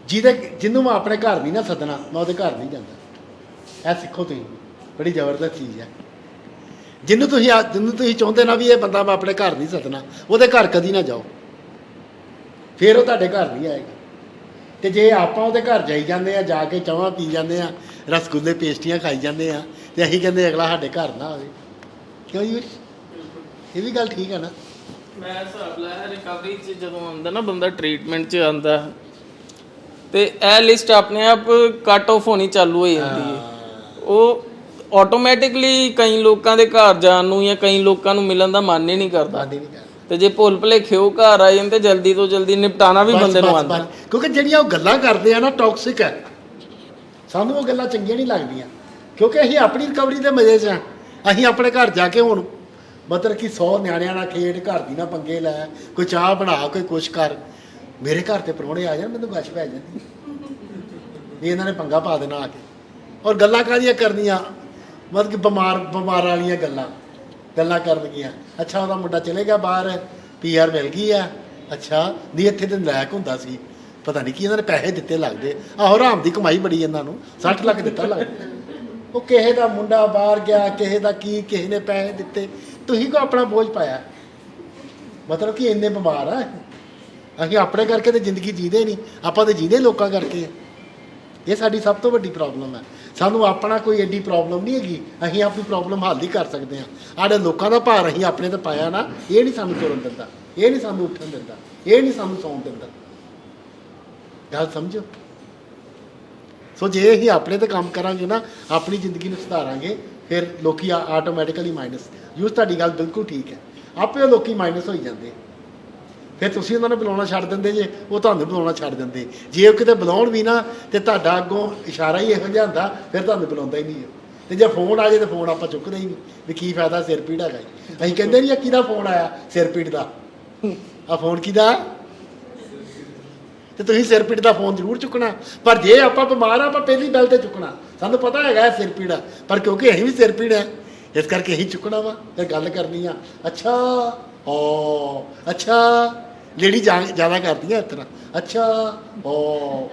ਜਿਹਨੂੰ ਮੈਂ ਆਪਣੇ ਘਰ ਨਹੀਂ ਨਾ ਸੱਦਣਾ, ਮੈਂ ਉਹਦੇ ਘਰ ਨਹੀਂ ਜਾਂਦਾ। ਇਹ ਸਿੱਖੋ ਤੁਸੀਂ, ਬੜੀ ਜ਼ਬਰਦਸਤ ਚੀਜ਼ ਹੈ। ਜਿਹਨੂੰ ਤੁਸੀਂ ਚਾਹੁੰਦੇ ਨਾ ਵੀ ਇਹ ਬੰਦਾ ਮੈਂ ਆਪਣੇ ਘਰ ਨਹੀਂ ਸੱਦਣਾ, ਉਹਦੇ ਘਰ ਕਦੀ ਨਾ ਜਾਓ, ਫਿਰ ਉਹ ਤੁਹਾਡੇ ਘਰ ਨਹੀਂ ਆਏਗਾ। ਅਤੇ ਜੇ ਆਪਾਂ ਉਹਦੇ ਘਰ ਜਾਈ ਜਾਂਦੇ ਆ, ਜਾ ਕੇ ਚਾਹਾਂ ਪੀ ਜਾਂਦੇ ਆ, ਰਸਗੁੱਲੇ ਪੇਸਟੀਆਂ ਖਾਈ ਜਾਂਦੇ ਆ, ਅਤੇ ਅਸੀਂ ਕਹਿੰਦੇ ਅਗਲਾ ਸਾਡੇ ਘਰ ਨਾ ਆਵੇ। ਕਿਉਂ ਜੀ? ਇਹ ਵੀ ਗੱਲ ਠੀਕ ਹੈ ਨਾ? ਮੈਂ ਹਿਸਾਬ ਲਾਇਆ ਰਿਕਵਰੀ 'ਚ ਜਦੋਂ ਆਉਂਦਾ ਨਾ ਬੰਦਾ, ਟ੍ਰੀਟਮੈਂਟ 'ਚ ਆਉਂਦਾ, ਤੇ ਇਹ ਲਿਸਟ ਆਪਣੇ ਆਪ ਕੱਟ ਆਫ ਹੋਣੀ ਚਾਲੂ ਹੋ ਜਾਂਦੀ ਹੈ। ਉਹ ਆਟੋਮੈਟਿਕਲੀ ਕਈ ਲੋਕਾਂ ਦੇ ਘਰ ਜਾਣ ਨੂੰ ਜਾਂ ਕਈ ਲੋਕਾਂ ਨੂੰ ਮਿਲਣ ਦਾ ਮਨ ਹੀ ਨਹੀਂ ਕਰਦਾ। ਤੇ ਜੇ ਭੁੱਲ ਭੁਲੇਖੇ ਉਹ ਘਰ ਆ ਜਾਂਦੇ, ਜਲਦੀ ਤੋਂ ਜਲਦੀ ਨਿਪਟਾਣਾ ਵੀ ਬੰਦੇ ਨੂੰ ਆਉਂਦਾ। ਕਿਉਂਕਿ ਜਿਹੜੀਆਂ ਉਹ ਗੱਲਾਂ ਕਰਦੇ ਆ ਨਾ, ਟੌਕਸਿਕ ਹੈ। ਸਾਨੂੰ ਉਹ ਗੱਲਾਂ ਚੰਗੀਆਂ ਨਹੀਂ ਲੱਗਦੀਆਂ, ਕਿਉਂਕਿ ਅਸੀਂ ਆਪਣੀ ਰਿਕਵਰੀ ਦੇ ਮਜ਼ੇ 'ਚ ਹਾਂ। ਅਸੀਂ ਆਪਣੇ ਘਰ ਜਾ ਕੇ ਹੁਣ ਮਤਲਬ ਕਿ 100 ਨਿਆਣਿਆਂ ਨਾਲ ਖੇਡ, ਘਰ ਦੀ ਨਾ ਪੰਗੇ ਲੈ, ਕੋਈ ਚਾਹ ਬਣਾ, ਕੋਈ ਕੁਛ ਕਰ। ਮੇਰੇ ਘਰ 'ਤੇ ਪ੍ਰਾਹੁਣੇ ਆ ਜਾਣ, ਮੈਨੂੰ ਗਸ਼ ਪੈ ਜਾਂਦੀ ਵੀ ਇਹਨਾਂ ਨੇ ਪੰਗਾ ਪਾ ਦੇਣਾ ਆ ਕੇ। ਔਰ ਗੱਲਾਂ ਕਾਹਦੀਆਂ ਕਰਨੀਆਂ, ਮਤਲਬ ਕਿ ਬਿਮਾਰ ਵਾਲੀਆਂ ਗੱਲਾਂ ਕਰਨਗੀਆਂ। ਅੱਛਾ ਉਹਦਾ ਮੁੰਡਾ ਚਲੇ ਗਿਆ ਬਾਹਰ, PR ਮਿਲ ਗਈ ਆ। ਅੱਛਾ ਨਹੀਂ, ਇੱਥੇ ਤਾਂ ਨਲਾਇਕ ਹੁੰਦਾ ਸੀ, ਪਤਾ ਨਹੀਂ ਕੀ ਇਹਨਾਂ ਨੇ ਪੈਸੇ ਦਿੱਤੇ ਲੱਗਦੇ। ਆਹੋ ਹਰਾਮ ਦੀ ਕਮਾਈ ਬੜੀ ਇਹਨਾਂ ਨੂੰ, 60 ਲੱਖ ਦਿੱਤਾ ਲੱਗਦਾ। ਉਹ ਕਿਸੇ ਦਾ ਮੁੰਡਾ ਬਾਹਰ ਗਿਆ, ਕਿਸੇ ਦਾ ਕੀ, ਕਿਸੇ ਨੇ ਪੈਸੇ ਦਿੱਤੇ, ਤੁਸੀਂ ਕੋ ਆਪਣਾ ਬੋਝ ਪਾਇਆ। ਮਤਲਬ ਕਿ ਇੰਨੇ ਬਿਮਾਰ ਆ ਅਸੀਂ, ਆਪਣੇ ਕਰਕੇ ਤਾਂ ਜ਼ਿੰਦਗੀ ਜੀਦੇ ਨਹੀਂ, ਆਪਾਂ ਤਾਂ ਜੀਦੇ ਲੋਕਾਂ ਕਰਕੇ ਆ। ਇਹ ਸਾਡੀ ਸਭ ਤੋਂ ਵੱਡੀ ਪ੍ਰੋਬਲਮ ਹੈ। ਸਾਨੂੰ ਆਪਣਾ ਕੋਈ ਐਡੀ ਪ੍ਰੋਬਲਮ ਨਹੀਂ ਹੈਗੀ, ਅਸੀਂ ਆਪਣੀ ਪ੍ਰੋਬਲਮ ਹੱਲ ਹੀ ਕਰ ਸਕਦੇ ਹਾਂ। ਆੜੇ ਲੋਕਾਂ ਦਾ ਭਾਰ ਅਸੀਂ ਆਪਣੇ ਤੇ ਪਾਇਆ ਨਾ, ਇਹ ਨਹੀਂ ਸਾਨੂੰ ਤੁਰਨ ਦਿੰਦਾ, ਇਹ ਨਹੀਂ ਸਾਨੂੰ ਉੱਠਣ ਦਿੰਦਾ, ਇਹ ਨਹੀਂ ਸਾਨੂੰ ਸੌਣ ਦਿੰਦਾ। ਗੱਲ ਸਮਝੋ। ਸੋ ਜੇ ਅਸੀਂ ਆਪਣੇ ਤੇ ਕੰਮ ਕਰਾਂਗੇ ਨਾ, ਆਪਣੀ ਜ਼ਿੰਦਗੀ ਨੂੰ ਸੁਧਾਰਾਂਗੇ, ਫਿਰ ਲੋਕੀ ਆਟੋਮੈਟਿਕਲੀ ਮਾਈਨਸ। ਯੂਜ਼ ਤੁਹਾਡੀ ਗੱਲ ਬਿਲਕੁਲ ਠੀਕ ਹੈ, ਆਪੇ ਉਹ ਲੋਕੀ ਮਾਈਨਸ ਹੋਈ ਜਾਂਦੇ। ਫਿਰ ਤੁਸੀਂ ਉਹਨਾਂ ਨੂੰ ਬੁਲਾਉਣਾ ਛੱਡ ਦਿੰਦੇ ਜੇ, ਉਹ ਤੁਹਾਨੂੰ ਬੁਲਾਉਣਾ ਛੱਡ ਦਿੰਦੇ। ਜੇ ਉਹ ਕਿਤੇ ਬੁਲਾਉਣ ਵੀ ਨਾ ਤੇ ਤੁਹਾਡਾ ਅੱਗੋਂ ਇਸ਼ਾਰਾ ਹੀ ਇਹੋ ਜਿਹਾ ਹੁੰਦਾ, ਫਿਰ ਤੁਹਾਨੂੰ ਬੁਲਾਉਂਦਾ ਹੀ ਨਹੀਂ। ਤੇ ਜੇ ਫੋਨ ਆ ਜੇ ਤਾਂ ਫੋਨ ਆਪਾਂ ਚੁੱਕਦੇ ਹੀ ਨਹੀਂ, ਵੀ ਕੀ ਫਾਇਦਾ, ਸਿਰ ਪੀੜ ਹੈਗਾ ਜੀ। ਅਸੀਂ ਕਹਿੰਦੇ ਨਹੀਂ ਆ ਕਿਹਦਾ ਫੋਨ ਆਇਆ, ਸਿਰ ਪੀੜ ਦਾ। ਆ ਫੋਨ ਕਿਹਦਾ? ਤੇ ਤੁਸੀਂ ਸਿਰ ਪੀੜ ਦਾ ਫੋਨ ਜ਼ਰੂਰ ਚੁੱਕਣਾ। ਪਰ ਜੇ ਆਪਾਂ ਬਿਮਾਰ ਆ, ਆਪਾਂ ਪਹਿਲੀ ਬੈਲ ਤੇ ਚੁੱਕਣਾ। ਸਾਨੂੰ ਪਤਾ ਹੈਗਾ ਸਿਰ ਪੀੜ ਆ, ਪਰ ਕਿਉਂਕਿ ਅਸੀਂ ਵੀ ਸਿਰ ਪੀੜ ਹੈ, ਇਸ ਕਰਕੇ ਅਸੀਂ ਚੁੱਕਣਾ ਵਾ ਤੇ ਗੱਲ ਕਰਨੀ ਆ। ਅੱਛਾ ਓ ਅੱਛਾ, ਜਿਹੜੀ ਜ਼ਿਆਦਾ ਕਰਦੀਆਂ ਇਸ ਤਰ੍ਹਾਂ, ਅੱਛਾ ਓ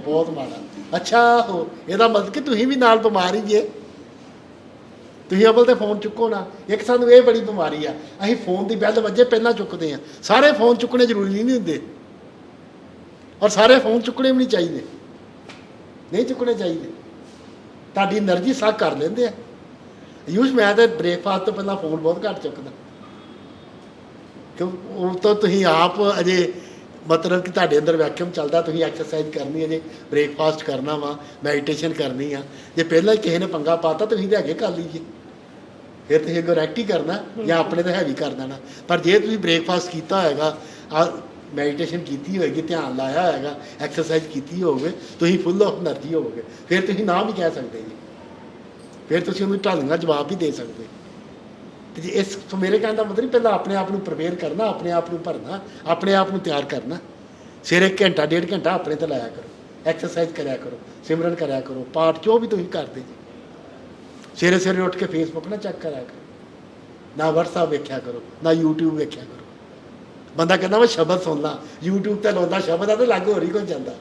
ਬਹੁਤ ਮਾੜਾ, ਅੱਛਾ ਹੋ, ਇਹਦਾ ਮਤਲਬ ਕਿ ਤੁਸੀਂ ਵੀ ਨਾਲ ਬਿਮਾਰ ਹੀ ਜੇ। ਤੁਸੀਂ ਅਵਲ ਤੇ ਫੋਨ ਚੁੱਕੋ ਨਾ। ਇੱਕ ਸਾਨੂੰ ਇਹ ਬੜੀ ਬਿਮਾਰੀ ਆ, ਅਸੀਂ ਫੋਨ ਦੀ ਬੈਲ ਵੱਜੇ ਪਹਿਲਾਂ ਚੁੱਕਦੇ ਹਾਂ। ਸਾਰੇ ਫੋਨ ਚੁੱਕਣੇ ਜ਼ਰੂਰੀ ਨਹੀਂ ਹੁੰਦੇ, ਔਰ ਸਾਰੇ ਫੋਨ ਚੁੱਕਣੇ ਵੀ ਨਹੀਂ ਚਾਹੀਦੇ, ਨਹੀਂ ਚੁੱਕਣੇ ਚਾਹੀਦੇ। ਤੁਹਾਡੀ એનર્ਜੀ ਸਾਕ ਕਰ ਲੈਂਦੇ ਆ। ਯੂਜ਼ ਮੈਂ ਤਾਂ ਬ੍ਰੇਕਫਾਸਟ ਤੋਂ ਪਹਿਲਾਂ ਫੋਨ ਬਹੁਤ ਘੱਟ ਚੁੱਕਦਾ, ਕਿਉਂ ਉਹ ਤਾਂ ਤੁਸੀਂ ਆਪ ਅਜੇ ਮਤਲਬ ਕਿ ਤੁਹਾਡੇ ਅੰਦਰ ਵੈਕਿਊਮ ਚੱਲਦਾ, ਤੁਸੀਂ ਐਕਸਰਸਾਈਜ਼ ਕਰਨੀ ਅਜੇ, ਬ੍ਰੇਕਫਾਸਟ ਕਰਨਾ ਵਾ, ਮੈਡੀਟੇਸ਼ਨ ਕਰਨੀ ਆ। ਜੇ ਪਹਿਲਾਂ ਹੀ ਕਿਸੇ ਨੇ ਪੰਗਾ ਪਾਤਾ, ਤੁਸੀਂ ਤਾਂ ਅੱਗੇ ਕਰ ਲੀਜੀਏ, ਫਿਰ ਤੁਸੀਂ ਅੱਗੋਂ ਰੈਕਟ ਹੀ ਕਰਨਾ ਜਾਂ ਆਪਣੇ ਤਾਂ ਹੈਵੀ ਕਰ ਦੇਣਾ। ਪਰ ਜੇ ਤੁਸੀਂ ਬ੍ਰੇਕਫਾਸਟ ਕੀਤਾ ਹੋਏਗਾ, ਮੈਡੀਟੇਸ਼ਨ ਕੀਤੀ ਹੋਏਗੀ, ਧਿਆਨ ਲਾਇਆ ਹੋਏਗਾ, ਐਕਸਰਸਾਈਜ਼ ਕੀਤੀ ਹੋਵੇ, ਤੁਸੀਂ ਫੁੱਲ ਆਫ એનર્ਜੀ ਹੋਵੋਗੇ, ਫਿਰ ਤੁਸੀਂ ਨਾ ਵੀ ਕਹਿ ਸਕਦੇ ਜੀ, ਫਿਰ ਤੁਸੀਂ ਉਹਨੂੰ ਢਾਲੂਗਾ ਜਵਾਬ ਵੀ ਦੇ ਸਕਦੇ। ਅਤੇ ਜੇ ਇਸ ਮੇਰੇ ਕਹਿਣ ਦਾ ਮਤਲਬ ਪਹਿਲਾਂ ਆਪਣੇ ਆਪ ਨੂੰ ਪ੍ਰਪੇਅਰ ਕਰਨਾ, ਆਪਣੇ ਆਪ ਨੂੰ ਭਰਨਾ, ਆਪਣੇ ਆਪ ਨੂੰ ਤਿਆਰ ਕਰਨਾ। ਸਵੇਰੇ ਘੰਟਾ ਡੇਢ ਘੰਟਾ ਆਪਣੇ 'ਤੇ ਲਾਇਆ ਕਰੋ, ਐਕਸਰਸਾਈਜ਼ ਕਰਿਆ ਕਰੋ, ਸਿਮਰਨ ਕਰਿਆ ਕਰੋ, ਪਾਠ ਜੋ ਵੀ ਤੁਸੀਂ ਕਰਦੇ ਜੀ। ਸਵੇਰੇ ਸਵੇਰੇ ਉੱਠ ਕੇ ਫੇਸਬੁੱਕ ਨਾ ਚੈੱਕ ਕਰਿਆ ਕਰੋ, ਨਾ ਵਟਸਐਪ ਵੇਖਿਆ ਕਰੋ, ਨਾ ਯੂਟਿਊਬ ਵੇਖਿਆ ਕਰੋ। ਬੰਦਾ ਕਹਿੰਦਾ ਮੈਂ ਸ਼ਬਦ ਸੁਣਦਾ, ਯੂਟਿਊਬ 'ਤੇ ਲਾਉਂਦਾ ਸ਼ਬਦ ਆ, ਤਾਂ ਲੱਗ ਹੋ ਰਹੀ ਕੋਈ ਜਾਂਦਾ।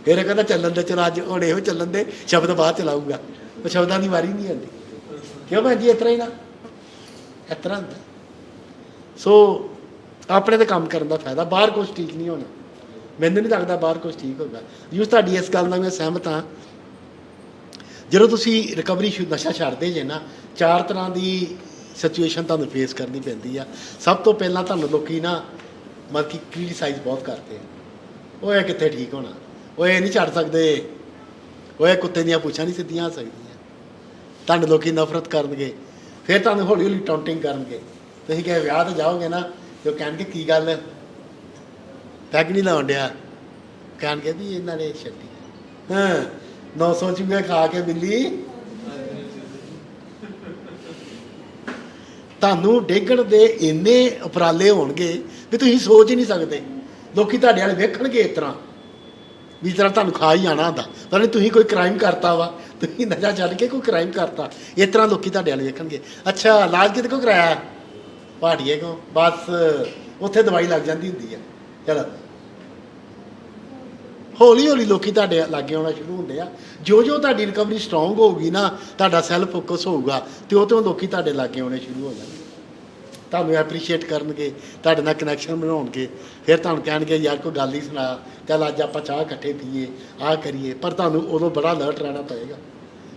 ਫਿਰ ਇਹ ਕਹਿੰਦਾ ਚੱਲਣ ਦੇ, ਚਲੋ ਅੱਜ ਹੁਣ ਇਹੋ ਚੱਲਣ ਦੇ, ਸ਼ਬਦ ਬਾਅਦ ਚਲਾਊਗਾ। ਉਹ ਸ਼ਬਦਾਂ ਦੀ ਵਾਰੀ ਨਹੀਂ ਆਉਂਦੀ, ਕਿਉਂ ਭੈਣ ਜੀ? ਇਸ ਤਰ੍ਹਾਂ ਹੀ ਨਾ, ਇਸ ਤਰ੍ਹਾਂ ਹੁੰਦਾ। ਸੋ ਆਪਣੇ 'ਤੇ ਕੰਮ ਕਰਨ ਦਾ ਫਾਇਦਾ। ਬਾਹਰ ਕੁਛ ਠੀਕ ਨਹੀਂ ਹੋਣਾ, ਮੈਨੂੰ ਨਹੀਂ ਲੱਗਦਾ ਬਾਹਰ ਕੁਛ ਠੀਕ ਹੋਗਾ। ਯੂਜ਼ ਤੁਹਾਡੀ ਇਸ ਗੱਲ ਨਾਲ ਮੈਂ ਸਹਿਮਤ ਹਾਂ। ਜਦੋਂ ਤੁਸੀਂ ਰਿਕਵਰੀ ਨਸ਼ਾ ਛੱਡਦੇ ਜੇ ਨਾ, 4 ਤਰ੍ਹਾਂ ਦੀ ਸਿਚੁਏਸ਼ਨ ਤੁਹਾਨੂੰ ਫੇਸ ਕਰਨੀ ਪੈਂਦੀ ਆ। ਸਭ ਤੋਂ ਪਹਿਲਾਂ ਤੁਹਾਨੂੰ ਲੋਕੀ ਨਾ ਮਤਲਬ ਕਿ ਕ੍ਰਿਟੀਸਾਈਜ਼ ਬਹੁਤ ਕਰਦੇ, ਉਹ ਇਹ ਕਿੱਥੇ ਠੀਕ ਹੋਣਾ, ਉਹ ਇਹ ਨਹੀਂ ਛੱਡ ਸਕਦੇ, ਉਹ ਇਹ ਕੁੱਤੇ ਦੀਆਂ ਪੁੱਛਾਂ ਨਹੀਂ ਸਿੱਧੀਆਂ ਆ ਸਕਦੀਆਂ। ਤੁਹਾਨੂੰ ਲੋਕੀ ਨਫ਼ਰਤ ਕਰਨਗੇ, ਫਿਰ ਤੁਹਾਨੂੰ ਹੌਲੀ ਹੌਲੀ ਟਾਉਂਟਿੰਗ ਕਰਨਗੇ। ਤੁਸੀਂ ਕਹੇ ਵਿਆਹ 'ਤੇ ਜਾਓਗੇ ਨਾ, ਤੇ ਉਹ ਕਹਿਣਗੇ ਕੀ ਗੱਲ ਪੈਗ ਨਹੀਂ ਲਾਉਣ ਡਿਆ, ਕਹਿਣਗੇ ਵੀ ਇਹਨਾਂ ਨੇ ਛੱਡੀ। 900 ਚੂਹੇ ਖਾ ਕੇ ਬਿੱਲੀ। ਤੁਹਾਨੂੰ ਡੇਗਣ ਦੇ ਇੰਨੇ ਉਪਰਾਲੇ ਹੋਣਗੇ ਵੀ ਤੁਸੀਂ ਸੋਚ ਹੀ ਨਹੀਂ ਸਕਦੇ। ਲੋਕੀ ਤੁਹਾਡੇ ਵਾਲੇ ਵੇਖਣਗੇ ਇਸ ਤਰ੍ਹਾਂ ਵੀ ਇਸ ਤਰ੍ਹਾਂ ਤੁਹਾਨੂੰ ਖਾ ਹੀ ਆਉਣਾ ਹੁੰਦਾ, ਪਰ ਨਹੀਂ ਤੁਸੀਂ ਕੋਈ ਕ੍ਰਾਈਮ ਕਰਤਾ ਵਾ, ਤੁਸੀਂ ਨਸ਼ਾ ਛੱਡ ਕੇ ਕੋਈ ਕ੍ਰਾਈਮ ਕਰਤਾ, ਇਸ ਤਰ੍ਹਾਂ ਲੋਕੀ ਤੁਹਾਡੇ ਵਾਲੇ ਵੇਖਣਗੇ। ਅੱਛਾ ਇਲਾਜ ਕਿਹਦੇ ਕੋਲ ਕਰਾਇਆ? ਭਾਟੀਏ ਕੋਲ। ਬਸ ਉੱਥੇ ਦਵਾਈ ਲੱਗ ਜਾਂਦੀ ਹੁੰਦੀ ਹੈ। ਚਲੋ ਹੌਲੀ ਹੌਲੀ ਲੋਕੀ ਤੁਹਾਡੇ ਲਾਗੇ ਆਉਣਾ ਸ਼ੁਰੂ ਹੁੰਦੇ ਆ। ਜੋ ਜੋ ਤੁਹਾਡੀ ਰਿਕਵਰੀ ਸਟਰੋਂਗ ਹੋਊਗੀ ਨਾ, ਤੁਹਾਡਾ ਸੈਲਫ ਫੋਕਸ ਹੋਊਗਾ, ਅਤੇ ਉਹ ਤੋਂ ਲੋਕੀ ਤੁਹਾਡੇ ਲਾਗੇ ਆਉਣੇ ਸ਼ੁਰੂ ਹੋ ਜਾਣਗੇ, ਤੁਹਾਨੂੰ ਐਪਰੀਸ਼ੀਏਟ ਕਰਨਗੇ, ਤੁਹਾਡੇ ਨਾਲ ਕਨੈਕਸ਼ਨ ਬਣਾਉਣਗੇ। ਫਿਰ ਤੁਹਾਨੂੰ ਕਹਿਣਗੇ ਯਾਰ ਕੋਈ ਗੱਲ ਹੀ ਸੁਣਾ, ਚੱਲ ਅੱਜ ਆਪਾਂ ਚਾਹ ਇਕੱਠੇ ਪੀਏ, ਆਹ ਕਰੀਏ। ਪਰ ਤੁਹਾਨੂੰ ਉਦੋਂ ਬੜਾ ਅਲਰਟ ਰਹਿਣਾ ਪਏਗਾ,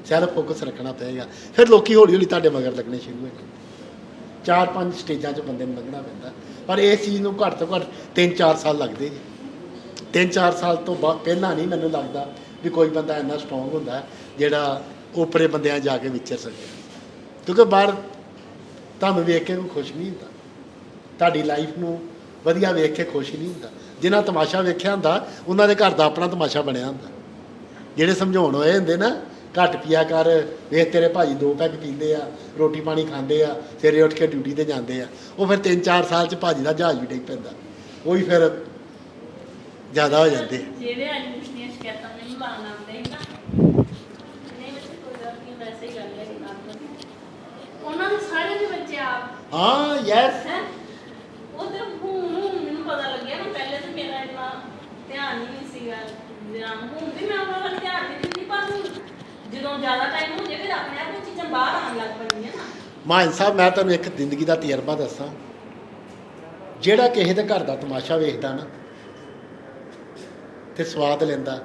ਸੈਲਫ ਫੋਕਸ ਰੱਖਣਾ ਪਏਗਾ। ਫਿਰ ਲੋਕੀ ਹੌਲੀ ਹੌਲੀ ਤੁਹਾਡੇ ਮਗਰ ਲੱਗਣੇ ਸ਼ੁਰੂ ਹੋ ਜਾਣਗੇ। 4-5 ਸਟੇਜਾਂ 'ਚ ਬੰਦੇ ਨੂੰ ਲੰਘਣਾ ਪੈਂਦਾ, ਪਰ ਇਸ ਚੀਜ਼ ਨੂੰ ਘੱਟ ਤੋਂ ਘੱਟ 3-4 ਸਾਲ ਲੱਗਦੇ ਜੀ। 3-4 ਸਾਲ ਤੋਂ ਪਹਿਲਾਂ ਨਹੀਂ ਮੈਨੂੰ ਲੱਗਦਾ ਵੀ ਕੋਈ ਬੰਦਾ ਇੰਨਾ ਸਟਰੋਂਗ ਹੁੰਦਾ ਜਿਹੜਾ ਓਪਰੇ ਬੰਦਿਆਂ ਜਾ ਕੇ ਵਿਚਰ ਸਕੇ। ਕਿਉਂਕਿ ਬਾਹਰ ਤੁਹਾਨੂੰ ਵੇਖ ਕੇ ਕੋਈ ਖੁਸ਼ ਨਹੀਂ ਹੁੰਦਾ, ਤੁਹਾਡੀ ਲਾਈਫ ਨੂੰ ਵਧੀਆ ਵੇਖ ਕੇ ਖੁਸ਼ ਨਹੀਂ ਹੁੰਦਾ। ਜਿਨ੍ਹਾਂ ਤਮਾਸ਼ਾ ਵੇਖਿਆ ਹੁੰਦਾ, ਉਹਨਾਂ ਦੇ ਘਰ ਦਾ ਆਪਣਾ ਤਮਾਸ਼ਾ ਬਣਿਆ ਹੁੰਦਾ। ਜਿਹੜੇ ਸਮਝਾਉਣ ਹੋਏ ਹੁੰਦੇ ਨਾ, ਘੱਟ ਪੀਆ ਕਰ, ਵੇਖ ਤੇਰੇ ਭਾਜੀ 2 ਪੈਗ ਪੀਂਦੇ ਆ, ਰੋਟੀ ਪਾਣੀ ਖਾਂਦੇ ਆ, ਸਵੇਰੇ ਉੱਠ ਕੇ ਡਿਊਟੀ 'ਤੇ ਜਾਂਦੇ ਆ, ਉਹ ਫਿਰ 3-4 ਸਾਲ 'ਚ ਭਾਜੀ ਦਾ ਜਹਾਜ਼ ਵੀ ਡਿੱਗ ਪੈਂਦਾ, ਉਹ ਵੀ ਫਿਰ ਜ਼ਿਆਦਾ ਹੋ ਜਾਂਦੇ। ਜਿਹੜੇ ਅੱਜ ਪੁੱਛਣੀਆਂ ਸ਼ਿਕਾਇਤਾਂ ਨਹੀਂ ਲਾਉਣ ਆਉਂਦੇ ਨਾ, ਨਹੀਂ ਵੈਸੇ ਕੋਈ ਗੱਲ ਨਹੀਂ, ਵੈਸੇ ਹੀ ਗੱਲ ਹੈ ਉਹਨਾਂ ਦੇ ਸਾਰੇ ਦੇ ਬੱਚੇ ਆਪ। ਹਾਂ ਯੈਸ, ਹੈ ਉਹ ਤੇ ਹੁਣ ਮੈਨੂੰ ਪਤਾ ਲੱਗਿਆ ਨਾ, ਪਹਿਲੇ ਤਾਂ ਮੇਰਾ ਇੰਨਾ ਧਿਆਨ ਹੀ ਨਹੀਂ ਜਦੋਂ ਜ਼ਿਆਦਾ ਟਾਈਮ ਹੋ ਜਾਏ ਫਿਰ ਆਪਣੇ ਆਪ ਉਹ ਚੀਜ਼ਾਂ ਬਾਹਰ ਆਉਣ ਲੱਗ ਪੈਂਦੀਆਂ ਨਾ। ਮਾਨ ਸਾਹਿਬ ਮੈਂ ਤੁਹਾਨੂੰ ਇੱਕ ਜ਼ਿੰਦਗੀ ਦਾ ਤਜਰਬਾ ਦੱਸਾਂ, ਜਿਹੜਾ ਕਿਸੇ ਦੇ ਘਰ ਦਾ ਤਮਾਸ਼ਾ ਵੇਖਦਾ ਨਾ ਤੇ ਸਵਾਦ ਲੈਂਦਾ,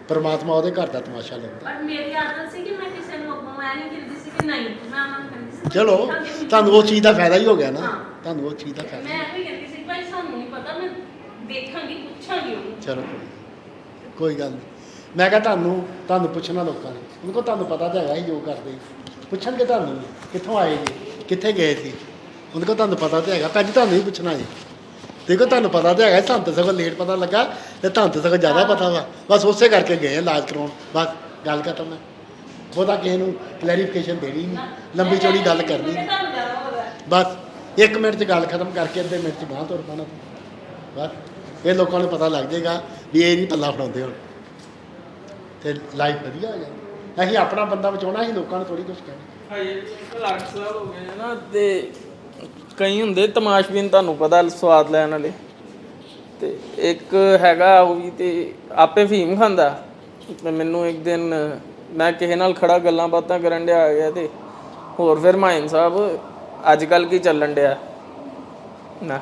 ਪਰਮਾਤਮਾ ਉਹਦੇ ਘਰ ਦਾ ਤਮਾਸ਼ਾ ਲੈਂਦਾ। ਪਰ ਮੇਰੀ ਆਦਤ ਸੀ ਕਿ ਮੈਂ ਕਿਸੇ ਨੂੰ ਮੈਂ ਨਹੀਂ ਕਹਿੰਦੀ ਸੀ ਕਿ ਨਹੀਂ, ਮੈਂ ਉਹਨਾਂ ਨੂੰ ਕਹਿੰਦੀ ਸੀ ਚਲੋ ਤੁਹਾਨੂੰ ਉਸ ਚੀਜ਼ ਦਾ ਫਾਇਦਾ ਹੀ ਹੋ ਗਿਆ ਨਾ, ਹਾਂ। ਤੁਹਾਨੂੰ ਉਸ ਚੀਜ਼ ਦਾ ਫਾਇਦਾ। ਮੈਂ ਇਹ ਵੀ ਕਹਿੰਦੀ ਸੀ ਭਾਈ ਸਾਨੂੰ ਨਹੀਂ ਪਤਾ, ਮੈਂ ਦੇਖਾਂਗੀ ਪੁੱਛਾਂਗੀ ਉਹਨੂੰ। ਚਲੋ ਕੋਈ ਗੱਲ ਨਹੀਂ। ਮੈਂ ਕਿਹਾ ਤੁਹਾਨੂੰ ਪੁੱਛਣਾ ਲੋਕਾਂ ਨੇ, ਉਹਨਾਂ ਕੋਲ ਤੁਹਾਨੂੰ ਪਤਾ ਤਾਂ ਹੈਗਾ ਹੀ ਜੋ ਕਰਦੇ, ਪੁੱਛਣਗੇ ਤੁਹਾਨੂੰ ਕਿੱਥੋਂ ਆਏ ਜੀ, ਕਿੱਥੇ ਗਏ ਸੀ, ਉਹਨਾਂ ਕੋਲ ਤੁਹਾਨੂੰ ਪਤਾ ਤਾਂ ਹੈਗਾ। ਭੈਣ ਜੀ ਤੁਹਾਨੂੰ ਵੀ ਪੁੱਛਣਾ ਜੀ, ਦੇਖੋ ਤੁਹਾਨੂੰ ਪਤਾ ਤਾਂ ਹੈਗਾ, ਸਾਨੂੰ ਤਾਂ ਸਗੋਂ ਲੇਟ ਪਤਾ ਲੱਗਾ ਤੇ ਤੁਹਾਨੂੰ ਤਾਂ ਸਗੋਂ ਜ਼ਿਆਦਾ ਪਤਾ ਵਾ। ਬਸ ਉਸੇ ਕਰਕੇ ਗਏ ਇਲਾਜ ਕਰਾਉਣ, ਬਸ ਗੱਲ ਖਤਮ ਹੈ। ਉਹਦਾ ਕਿਸੇ ਨੂੰ ਕਲੈਰੀਫਿਕੇਸ਼ਨ ਦੇਣੀ ਨਹੀਂ, ਲੰਬੀ ਚੌੜੀ ਗੱਲ ਕਰਨੀ ਨਹੀਂ, ਤੁਹਾਨੂੰ ਜ਼ਿਆਦਾ ਪਤਾ ਹੈ। ਬਸ 1 ਮਿੰਟ 'ਚ ਗੱਲ ਖਤਮ ਕਰਕੇ ਅੱਧੇ ਮਿੰਟ 'ਚ ਬਾਹਰ ਤੁਰ ਪੈਣਾ। ਬਸ ਇਹ ਲੋਕਾਂ ਨੂੰ ਪਤਾ ਲੱਗ ਜਾਏਗਾ ਵੀ ਇਹ ਨਹੀਂ ਪੱਲਾ ਫੜਾਉਂਦੇ ਹੁਣ, ਤੇ ਲਾਈਫ ਵਧੀਆ ਹੋ ਜਾਣੀ। ਅਸੀਂ ਆਪਣਾ ਬੰਦਾ ਬਚਾਉਣਾ, ਅਸੀਂ ਲੋਕਾਂ ਨੂੰ ਥੋੜੀ ਕੁਛ ਕਹਿਣਾ। ਹਾਏ 1 ਲੱਖ ਸਾਲ ਹੋ ਗਏ ਨਾ, ਤੇ ਕਈ ਹੁੰਦੇ ਤਮਾਸ਼ਬੀਨ ਤੁਹਾਨੂੰ ਪਤਾ ਸਵਾਦ ਲੈਣ ਵਾਲੇ, ਤੇ ਇੱਕ ਹੈਗਾ ਉਹ ਵੀ ਤੇ ਆਪੇ ਫੀਮ ਖਾਂਦਾ। ਤੇ ਮੈਨੂੰ ਇੱਕ ਦਿਨ ਮੈਂ ਕਿਸੇ ਨਾਲ ਖੜਾ ਗੱਲਾਂ ਬਾਤਾਂ ਕਰਨ ਡਿਆ ਆ ਗਿਆ, ਤੇ ਹੋਰ ਫਿਰ ਮਾਇਨ ਸਾਹਿਬ ਅੱਜ ਕੱਲ੍ਹ ਕੀ ਚੱਲਣ ਡਿਆ, ਨਾ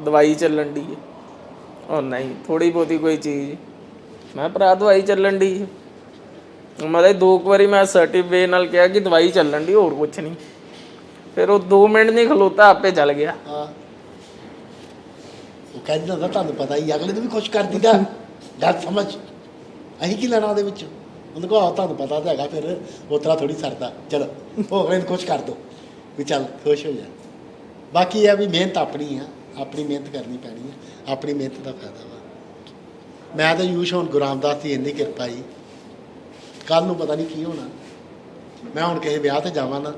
ਦਵਾਈ ਚੱਲਣ ਦੀ ਹੈ। ਉਹ ਨਹੀਂ ਥੋੜੀ ਬਹੁਤੀ ਕੋਈ ਚੀਜ਼, ਮੈਂ ਭਰਾ ਦਵਾਈ ਚੱਲਣ ਦੀ ਹੈ। ਮਤਲਬ 2 ਵਾਰੀ ਮੈਂ ਅਸਰਟਿਵ ਵੇ ਨਾਲ ਕਿਹਾ ਕਿ ਦਵਾਈ ਚੱਲਣ ਦੀ, ਹੋਰ ਕੁਛ ਨਹੀਂ। ਫਿਰ ਉਹ 2 ਮਿੰਟ ਨਹੀਂ ਖਲੋਤਾ, ਆਪੇ ਚੱਲ ਗਿਆ। ਹਾਂ ਉਹ ਕਹਿੰਦਾ ਹੁੰਦਾ ਤੁਹਾਨੂੰ ਪਤਾ ਹੀ, ਅਗਲੇ ਨੂੰ ਵੀ ਖੁਸ਼ ਕਰ ਦਿੰਦਾ ਗੱਲ ਸਮਝ। ਅਸੀਂ ਕੀ ਲੈਣਾ ਉਹਦੇ ਵਿੱਚ, ਉਹਨੂੰ ਕਹੋ ਤੁਹਾਨੂੰ ਪਤਾ ਤਾਂ ਹੈਗਾ, ਫਿਰ ਉਹ ਤਰ੍ਹਾਂ ਥੋੜੀ ਸਰਦਾ। ਚਲੋ ਉਹ ਅਗਲੇ ਨੂੰ ਖੁਸ਼ ਕਰ ਦਿਓ ਵੀ ਚੱਲ ਖੁਸ਼ ਹੋ ਜਾ। ਬਾਕੀ ਇਹ ਆ ਵੀ ਮਿਹਨਤ ਆਪਣੀ ਆ, ਆਪਣੀ ਮਿਹਨਤ ਕਰਨੀ ਪੈਣੀ ਆ, ਆਪਣੀ ਮਿਹਨਤ ਦਾ ਫਾਇਦਾ ਵਾ। ਮੈਂ ਤਾਂ ਯੂਸ਼ ਹੁਣ ਗੁਰੂ ਰਾਮਦਾਸ ਦੀ ਇੰਨੀ ਕਿਰਪਾ ਜੀ, ਕੱਲ੍ਹ ਨੂੰ ਪਤਾ ਨਹੀਂ ਕੀ ਹੋਣਾ। ਮੈਂ ਹੁਣ ਕਿਸੇ ਵਿਆਹ 'ਤੇ ਜਾਵਾਂ ਨਾ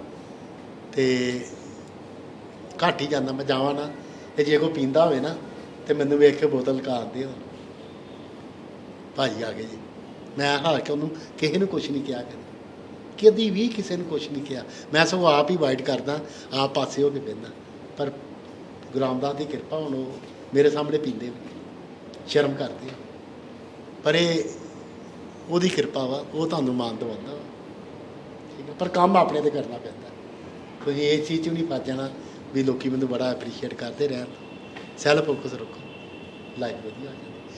ਤੇ ਘੱਟ ਹੀ ਜਾਂਦਾ, ਮੈਂ ਜਾਵਾਂ ਨਾ ਤੇ ਜੇ ਕੋਈ ਪੀਂਦਾ ਹੋਵੇ ਨਾ ਤੇ ਮੈਨੂੰ ਵੇਖ ਕੇ ਬੋਤਲ ਕਾਰਦੇ ਹੋ, ਭਾਜੀ ਆ ਗਏ ਜੀ। ਮੈਂ ਹਾਰ ਕੇ ਉਹਨੂੰ ਕਿਸੇ ਨੂੰ ਕੁਛ ਨਹੀਂ ਕਿਹਾ, ਕਦੀ ਵੀ ਕਿਸੇ ਨੂੰ ਕੁਛ ਨਹੀਂ ਕਿਹਾ। ਮੈਂ ਸਗੋਂ ਆਪ ਹੀ ਵਾਈਟ ਕਰਦਾ, ਆਪ ਪਾਸੇ ਹੋ ਕੇ ਬਹਿੰਦਾ। ਪਰ ਗੁਰੂ ਰਾਮਦਾਸ ਦੀ ਕਿਰਪਾ, ਹੁਣ ਉਹ ਮੇਰੇ ਸਾਹਮਣੇ ਪੀਂਦੇ ਵੀ ਸ਼ਰਮ ਕਰਦੇ ਆ, ਪਰ ਇਹ ਉਹਦੀ ਕਿਰਪਾ ਵਾ, ਉਹ ਤੁਹਾਨੂੰ ਮਾਣ ਦਵਾਉਂਦਾ ਵਾ, ਠੀਕ ਹੈ। ਪਰ ਕੰਮ ਆਪਣੇ 'ਤੇ ਕਰਨਾ ਪੈਂਦਾ। ਤੁਸੀਂ ਇਸ ਚੀਜ਼ 'ਚ ਵੀ ਨਹੀਂ ਫਸ ਜਾਣਾ ਵੀ ਲੋਕੀ ਮੈਨੂੰ ਬੜਾ ਐਪਰੀਸ਼ੀਏਟ ਕਰਦੇ ਰਹਿਣ। ਸੈਲਫ ਫੋਕਸ ਰੱਖੋ, ਲਾਈਫ ਵਧੀਆ ਹੋ ਜਾਂਦੀ।